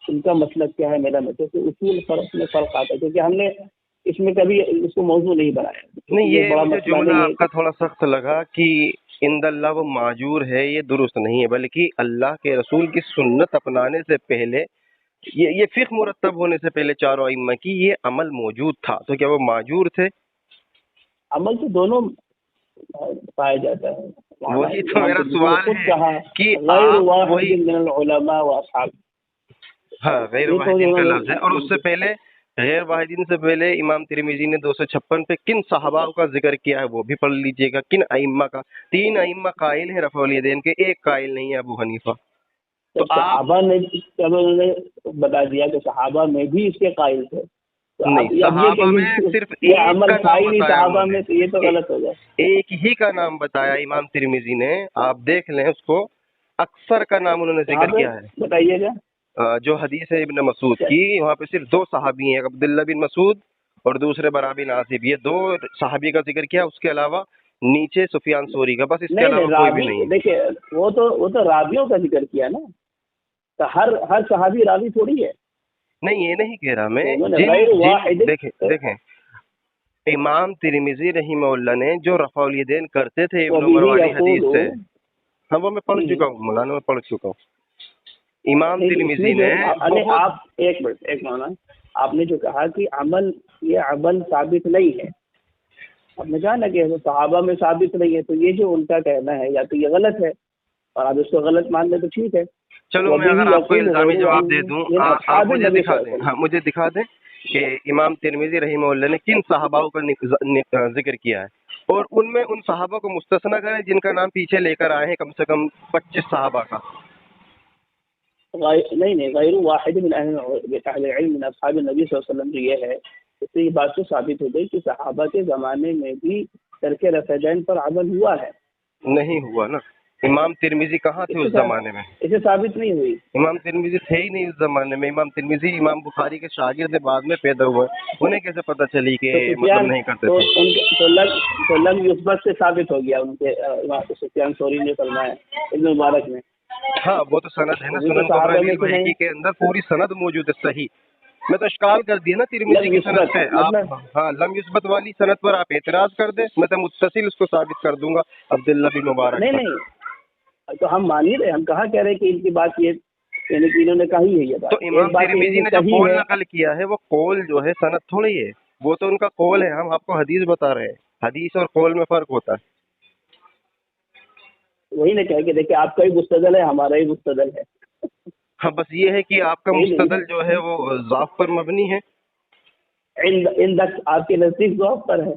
ان کا مطلب کیا ہے، میرا مطلب کہ اصول فرق میں فرق آتا ہے، کیونکہ ہم نے اس میں کبھی اس کو موضوع نہیں بنایا. نہیں، یہ مجھے جملہ آپ کا تھوڑا سخت لگا کہ عند اللہ وہ معجور ہے، یہ درست نہیں ہے، بلکہ اللہ کے رسول کی سنت اپنانے سے پہلے، یہ فقہ مرتب ہونے سے پہلے چاروں ائمہ کی یہ عمل موجود تھا، تو کیا وہ معجور تھے؟ عمل تو دونوں پایا جاتا ہے. وہی تو میرا سوال ہے کہ غیر واحد من العلماء واصحاب، ہاں غیر واحدین کا لفظ ہے، اور اس سے پہلے غیر واحدین سے پہلے امام ترمذی نے 256 پہ کن صحابہ کا ذکر کیا ہے وہ بھی پڑھ لیجئے گا. کن ائمہ کا؟ 3 ائمہ قائل ہیں رفع الیدین کے، ایک قائل نہیں ہے ابو حنیفہ. تو صحابہ نے جب انہوں نے بتا دیا کہ صحابہ میں بھی اس کے قائل تھے، نہیں، صحابہ میں صرف ایک کا نام بتایا، صحابہ میں تو یہ تو غلط ہو گیا. ایک ہی کا نام بتایا امام ترمذی نے، آپ دیکھ لیں اس کو، اکثر کا نام انہوں نے ذکر کیا ہے. بتائیے گا جو حدیث ہے ابن مسعود کی، وہاں پہ صرف 2 صحابی ہیں، عبداللہ بن مسعود اور دوسرے برا بن عازب، یہ 2 صحابی کا ذکر کیا، اس کے علاوہ نیچے سفیان ثوری کا، بس اس کے علاوہ کوئی بھی نہیں ہے. دیکھیے وہ تو راویوں کا ذکر کیا نا، تو ہر صحابی راوی تھوڑی ہے. نہیں، یہ نہیں کہہ رہا میں، دیکھیں امام ترمذی رحمہ اللہ نے جو رفع الیدین کرتے تھے ابن عمر والی حدیث سے، ہاں وہ میں پڑھ چکا ہوں مولانا، میں پڑھ چکا ہوں. امام ترمذی نے آپ ایک مولانا، آپ نے جو کہا کہ یہ عمل ثابت نہیں ہے، آپ نے کہا نا کہ صحابہ میں ثابت نہیں ہے، تو یہ جو ان کا کہنا ہے یا تو یہ غلط ہے اور آپ اس کو غلط مان لیں تو ٹھیک ہے. چلو میں اگر آپ کو الزامی جواب دے دوں، آپ مجھے دکھا دیں، ہاں مجھے دکھا دیں کہ امام ترمذی رحمہ اللہ نے کن صحابہ کا ذکر کیا ہے، اور ان میں ان صحابہ کو مستثنی کریں جن کا نام پیچھے لے کر آئے ہیں کم سے کم 25 صحابہ کا. نہیں، غیر واحد من اہل العلم من اصحاب النبی صلی اللہ علیہ وسلم جو یہ ہے، اس سے یہ بات تو ثابت ہو گئی کہ صحابہ کے زمانے میں بھی ترک رفع دین پر عمل ہوا ہے. نہیں ہوا نا، امام ترمذی کہاں تھے اس زمانے میں؟ اسے ثابت نہیں ہوئی. امام ترمذی تھے ہی نہیں اس زمانے میں. امام ترمذی امام بخاری کے شاگرد بعد میں پیدا ہوئے, انہیں کیسے پتہ چلی کہ مطلب نہیں کرتے تھے؟ تو لم یثبت سے ثابت ہو گیا ان کے سفیان ثوری نے فرمایا ابن مبارک میں. ہاں وہ تو سند ہے نا, سنن کبری البیہقی کے اندر پوری سند موجود ہے صحیح. میں تو اشکال کر دیا نا ترمذی کی سند پہ. آپ ہاں لم یثبت والی سند پر آپ اعتراض کر دیں, میں تو متصل اس کو ثابت کر دوں گا عبداللہ بن مبارک. نہیں تو ہم مان ہی رہے, ہم کہاں کہہ رہے کہ ان کی بات یہ یعنی کہ انہوں نے کہی ہے یہ بات. تو امام ترمذی نے جو قول نقل کیا ہے وہ قول جو ہے سند تھوڑی ہے, وہ تو ان کا قول ہے. ہم آپ کو حدیث بتا رہے ہیں, حدیث اور قول میں فرق ہوتا ہے. وہی نہ کہہ کہ دیکھیں آپ کا بھی مستدل ہے, ہمارا بھی مستدل ہے. ہاں بس یہ ہے کہ آپ کا مستدل جو ہے وہ ضعف پر مبنی ہے, آپ کے نزدیک ضعف پر ہے.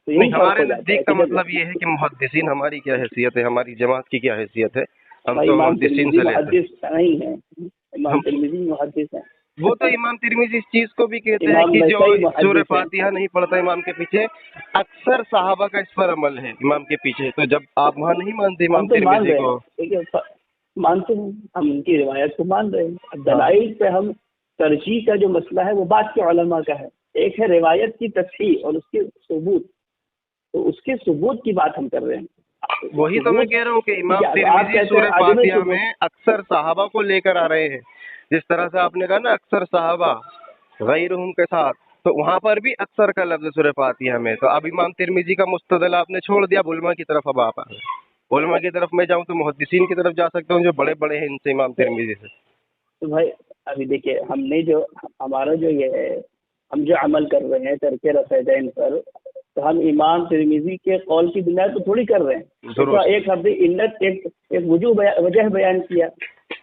نہیں, ہمارے نزدیک کا مطلب یہ ہے کہ محدثین ہماری کیا حیثیت ہے, ہماری جماعت کی کیا حیثیت ہے. ہم تو محدثین سے لیتے ہیں. نہیں ہے امام ترمذی محدث ہیں. وہ تو امام ترمذی اس چیز کو بھی کہتے ہیں کہ جو سورہ فاتحہ نہیں پڑھتا امام کے پیچھے, اکثر صحابہ کا اس پر عمل ہے امام کے پیچھے. تو جب آپ وہاں نہیں مانتے امام ترمذی کو؟ مانتے ہیں, ہم ان کی روایت کو مان رہے ہیں. دلائل پہ ہم ترجیح کا جو مسئلہ ہے وہ بات کے علماء کا ہے. ایک ہے روایت کی تصحیح اور اس کے ثبوت, تو اس کے ثبوت کی بات ہم کر رہے ہیں. وہی تو میں کہہ رہا ہوں کہ امام ترمذی سورہ فاتحہ میں اکثر صحابہ کو لے کر آ رہے ہیں. جس طرح سے آپ نے کہا نا اکثر صحابہ غیرہم کے ساتھ, تو وہاں پر بھی اکثر کا لفظ سورہ فاتحہ میں. تو اب امام ترمذی کا مستدل آپ نے چھوڑ دیا, علماء کی طرف اب آپ آ رہے. علماء کی طرف میں جاؤں تو محدثین کی طرف جا سکتا ہوں جو بڑے بڑے ہیں ان سے امام ترمذی سے. تو بھائی ابھی دیکھیے ہم نے جو ہمارا جو یہ ہے, ہم جو عمل کر رہے ہیں ترک رفع دین پر, تو ہم امام ترمذی کے قول کی بنیاد تو تھوڑی کر رہے ہیں. تو ایک ہم نے علت ایک وجہ بیان کیا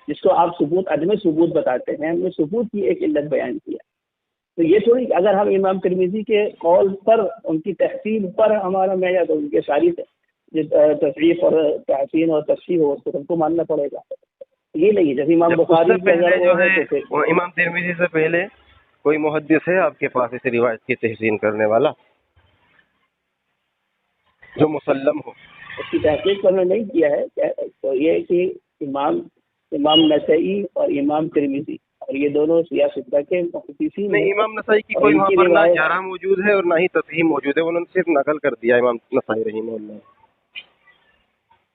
جس کو آپ ثبوت عدم ثبوت بتاتے ہیں, ہم نے ثبوت کی ایک علت بیان کیا. تو یہ تھوڑی اگر ہم امام ترمذی کے قول پر ان کی تحسین پر ہمارا معیار تو ان کے ساری تصریف اور تحسین اور تصحیح ہو تو ہم کو ماننا پڑے گا. یہ نہیں جب امام بخاری پہلے جو ہے امام ترمذی سے پہلے کوئی محدث ہے آپ کے پاس اس روایت کی تحسین کرنے والا جو مسلم ہو؟ اس کی تحقیق تو ہم نے نہیں کیا ہے. تو یہ کہ امام نسائی اور امام ترمذی اور یہ دونوں سیاست کے محدثین ہیں. امام نسائی کی کوئی وہاں پر نہ جرح موجود ہے اور نہ ہی تصحیح موجود ہے, انہوں نے صرف نقل کر دیا امام نسائی رحمہ اللہ.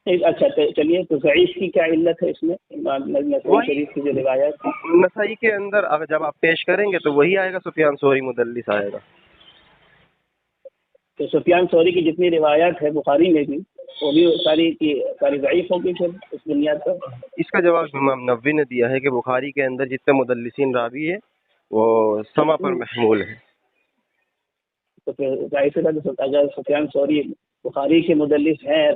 اچھا چلیے, تو ضعیف کی کیا علت ہے اس میں؟ امام نسائی شریف کی جو روایت نسائی کے اندر اگر جب آپ پیش کریں گے تو وہی آئے گا, سفیان ثوری مدلس آئے گا. تو سفیان ثوری کی جتنی روایات ہے بخاری میں بھی وہ بھی ساری ضعیف ہوگی پھر اس بنیاد پر. اس کا جواب امام نووی نے دیا ہے کہ بخاری کے اندر جتنے مدلسین راوی ہے وہ سما پر محمول ہے. تو پھر ظاہر سی بات ہے اگر سفیان ثوری بخاری کے مدلس ہیں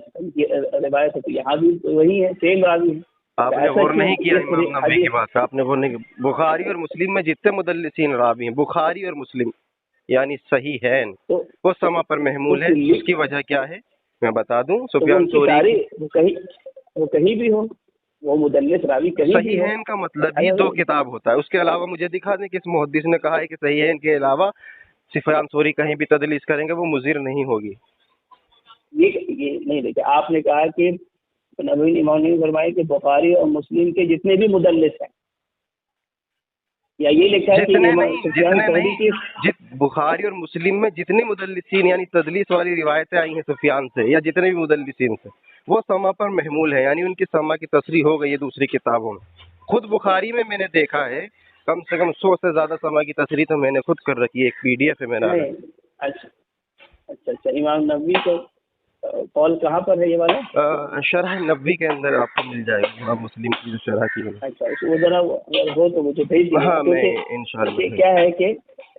روایت ہے تو یہاں بھی وہی ہے, سیم راوی ہے. آپ نے غور نہیں کیا امام نووی کی بات, آپ نے غور نہیں کیا. بخاری اور مسلم میں جتنے مدلسین راوی ہیں, بخاری اور مسلم یعنی صحیح ہے, وہ سما پر محمول ہے. اس کی وجہ کیا ہے میں بتا دوں. سفیان ثوری وہ کہیں بھی ہو, وہ مدلس راوی کہیں صحیح ہے کا مطلب ہی 2 کتاب ہوتا ہے. اس کے علاوہ مجھے دکھا دیں کہ اس محدث نے کہا ہے کہ صحیح ہے کے علاوہ سفیان ثوری کہیں بھی تدلیس کریں گے وہ مضر نہیں ہوگی. یہ نہیں دیکھیں, آپ نے کہا کہ نبوی امام نے فرمایا کہ بخاری اور مسلم کے جتنے بھی مدلس ہیں, یا یہ لکھا ہے کہ بخاری اور مسلم میں جتنے مدلسین یعنی تدلیس والی روایتیں آئی ہیں سفیان سے یا جتنے بھی مدلسین سے وہ سما پر محمول ہے, یعنی ان کی سما کی تصریح ہو گئی ہے دوسری کتابوں میں. خود بخاری میں نے دیکھا ہے کم سے کم 100 سے زیادہ سما کی تصریح تو میں نے خود کر رکھی ہے, ایک PDF ہے میرا. اچھا امام نووی کو قول کہاں پر ہے یہ والا؟ شرح نووی کے اندر آپ کو مل جائے گا, مسلم کی جو شرح کی ہے. اچھا وہ ذرا ہو تو مجھے بھیج دیجیے. ہاں میں انشاءاللہ. کیا ہے کہ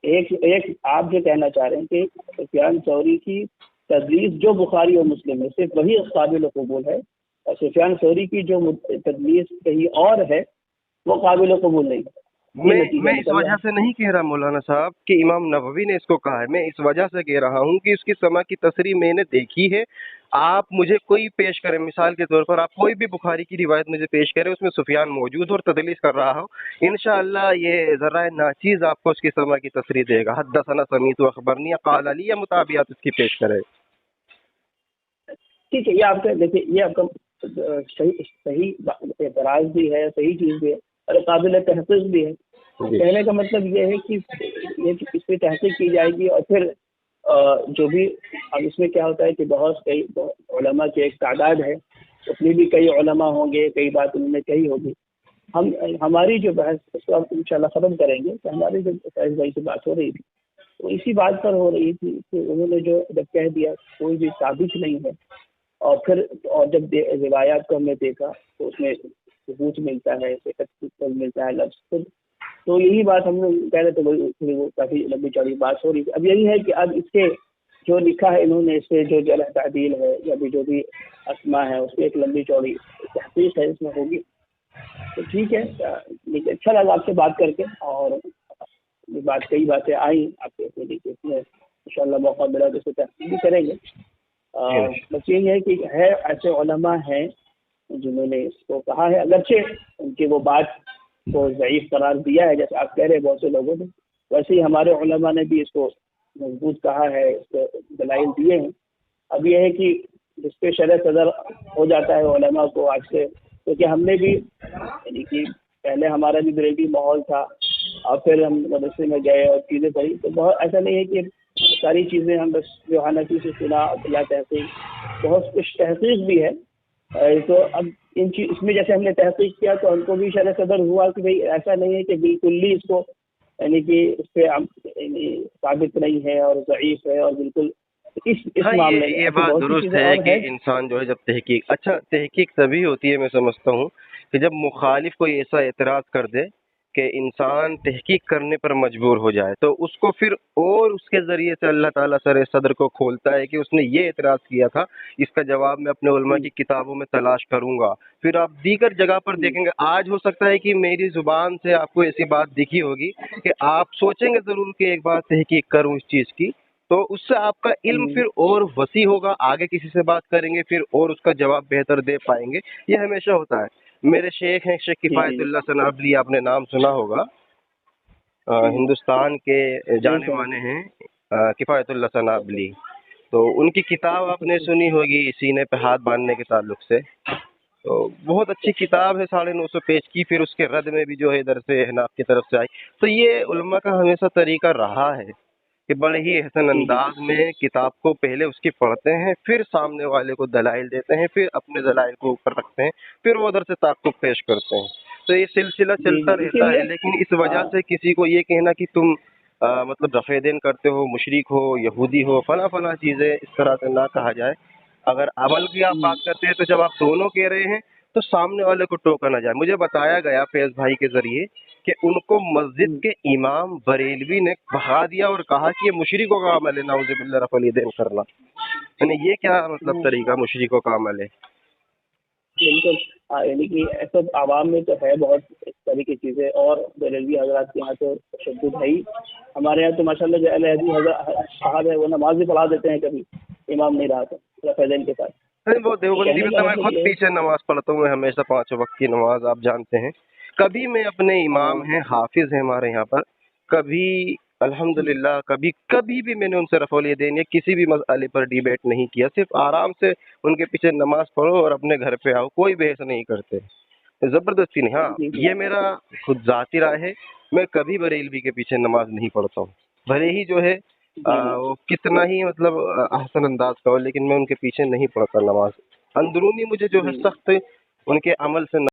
ایک آپ جو کہنا چاہ رہے ہیں کہ سفیان ثوری کی تدلیس جو بخاری اور مسلم ہے صرف وہی قابل قبول ہے, اور سفیان ثوری کی جو تدلیس کہیں اور ہے وہ قابل قبول نہیں. میں اس وجہ سے نہیں کہہ رہا مولانا صاحب کہ امام نووی نے اس کو کہا ہے, میں اس وجہ سے کہہ رہا ہوں کہ اس کی سما کی تصریح میں نے دیکھی ہے. آپ مجھے کوئی پیش کریں, مثال کے طور پر آپ کوئی بھی بخاری کی روایت مجھے پیش کریں اس میں سفیان موجود اور تدلیس کر رہا ہو, انشاءاللہ یہ ذرائع ناچیز آپ کو اس کی سما کی تصریح دے گا. حدثنا سمیت و اخبرنی قال علی یا مطابعات اس کی پیش کرے. ٹھیک ہے, یہ آپ کا دیکھیے یہ آپ کا صحیح اعتراض بھی ہے، صحیح چیز بھی ہے اور قابل تحقیق بھی ہے۔ کہنے کا مطلب یہ ہے کہ اس پہ تحقیق کی جائے گی، اور پھر جو بھی اب اس میں کیا ہوتا ہے کہ کئی علماء کی ایک تعداد ہے، اس میں بھی کئی علماء ہوں گے، کئی بات انہوں نے کہی ہوگی۔ ہماری جو بحث اس کو ہم انشاءاللہ ختم کریں گے، تو ہماری جو فیض بھائی سے بات ہو رہی تھی تو اسی بات پر ہو رہی تھی کہ انہوں نے جو جب کہہ دیا کوئی بھی ثابت نہیں ہے، اور جب روایات کو ہم نے دیکھا تو اس میں ثبوت ملتا ہے، ملتا ہے لفظ، تو یہی بات ہم نے کہہ رہے تھے، وہ کافی لمبی چوڑی بات ہو رہی تھی۔ اب یہی ہے کہ اب اس کے جو لکھا ہے انہوں نے، اس سے جو جرح تعدیل ہے یا بھی جو بھی اسماء ہے، اس کی ایک لمبی چوڑی تحقیق ہے اس میں ہوگی، تو ٹھیک ہے۔ لیکن اچھا لگا آپ سے بات کر کے، اور کئی باتیں آئیں آپ کے لیے، اس میں انشاءاللہ موقع ملا تو اسے تحقیق بھی کریں گے۔ بس یہی ہے کہ ایسے علماء ہیں جنہوں نے اس کو کہا ہے، اگرچہ ان کی وہ بات کو ضعیف قرار دیا ہے جیسے آپ کہہ رہے ہیں بہت سے لوگوں نے، ویسے ہی ہمارے علماء نے بھی اس کو مضبوط کہا ہے، اس کو دلائل دیے ہیں۔ اب یہ ہے کہ جس پہ شرح صدر ہو جاتا ہے علماء کو آج سے، کیونکہ ہم نے بھی یعنی کہ پہلے ہمارا بھی بریلوی ماحول تھا، اور پھر ہم مدرسے میں گئے اور چیزیں پڑھی، تو بہت ایسا نہیں ہے کہ ساری چیزیں ہم بس جو حنفی سے سنا بلا تحقیق، بہت کچھ تحقیق بھی ہے۔ تو اب اس میں جیسے ہم نے تحقیق کیا تو ہم کو بھی شرح صدر ہوا کہ بھئی ایسا نہیں ہے کہ بالکل ہی اس کو یعنی کہ اس پہ ثابت نہیں ہے اور ضعیف ہے، اور بالکل اس معاملے میں یہ بات درست ہے کہ انسان جو ہے جب تحقیق تبھی ہوتی ہے، میں سمجھتا ہوں کہ جب مخالف کوئی ایسا اعتراض کر دے کہ انسان تحقیق کرنے پر مجبور ہو جائے، تو اس کو پھر اور اس کے ذریعے سے اللہ تعالیٰ سر صدر کو کھولتا ہے کہ اس نے یہ اعتراض کیا تھا، اس کا جواب میں اپنے علماء کی کتابوں میں تلاش کروں گا۔ پھر آپ دیگر جگہ پر دیکھیں گے، آج ہو سکتا ہے کہ میری زبان سے آپ کو ایسی بات دکھی ہوگی کہ آپ سوچیں گے ضرور کہ ایک بار تحقیق کروں اس چیز کی، تو اس سے آپ کا علم پھر اور وسیع ہوگا، آگے کسی سے بات کریں گے پھر اور اس کا جواب بہتر دے پائیں گے۔ یہ ہمیشہ ہوتا ہے۔ میرے شیخ ہیں شیخ کفایت اللہ سنابلی، آپ نے نام سنا ہوگا، ہندوستان کے جانے مانے ہیں کفایت اللہ سنابلی، تو ان کی کتاب آپ نے سنی ہوگی سینے پہ ہاتھ باندھنے کے تعلق سے، تو بہت اچھی کتاب ہے، 950 پیج کی، پھر اس کے رد میں بھی جو ہے ادھر سے حناف کی طرف سے آئی۔ تو یہ علماء کا ہمیشہ طریقہ رہا ہے کہ بڑے ہی احسن انداز میں کتاب کو پہلے اس کی پڑھتے ہیں، پھر سامنے والے کو دلائل دیتے ہیں، پھر اپنے دلائل کو اوپر رکھتے ہیں، پھر وہ ادھر سے تعقب پیش کرتے ہیں۔ تو یہ سلسلہ چلتا رہتا ہے، لیکن اس وجہ سے کسی کو یہ کہنا کہ تم مطلب رفع دین کرتے ہو، مشرک ہو، یہودی ہو، فلاں چیزیں، اس طرح سے نہ کہا جائے۔ اگر عمل کی آپ بات کرتے ہیں تو جب آپ دونوں کہہ رہے ہیں تو سامنے والے کو ٹوکا نہ جائے۔ مجھے بتایا گیا فیض بھائی کے ذریعے کہ ان کو مسجد کے امام بریلوی نے بھگا دیا اور کہا کہ یہ مشرکوں کا عمل ہے، نعوذ باللہ رفع الیدین کرنا، یعنی یہ کیا مطلب طریقہ مشرکوں کا عمل ہے؟ بالکل، یعنی کہ ایسا عوام میں تو ہے بہت اس طرح کی چیزیں، اور بریلوی حضرات کے یہاں تو تشدد ہے ہی۔ ہمارے یہاں تو ماشاءاللہ جو اہل حدیث حضرات صاحب ہے وہ نماز بھی پڑھا دیتے ہیں، کبھی امام نہیں رہا تو رفع دین کے ساتھ۔ وہ دیوبندی میں تو میں خود پیچھے نماز پڑھتا ہوں، میں ہمیشہ 5 وقت کی نماز آپ جانتے ہیں۔ کبھی میں اپنے امام ہیں، حافظ ہیں ہمارے یہاں پر، کبھی الحمدللہ کبھی بھی میں نے ان سے رفع الیدین یا کسی بھی مسئلے پر ڈیبیٹ نہیں کیا، صرف آرام سے ان کے پیچھے نماز پڑھو اور اپنے گھر پہ آؤ، کوئی بحث نہیں کرتے، زبردستی نہیں۔ ہاں یہ میرا خود ذاتی رائے ہے، میں کبھی بریلوی کے پیچھے نماز نہیں پڑھتا ہوں، بھلے ہی جو ہے وہ کتنا ہی مطلب احسن انداز کا ہو، لیکن میں ان کے پیچھے نہیں پڑھتا نماز۔ اندرونی مجھے جو ہے سخت ان کے عمل سے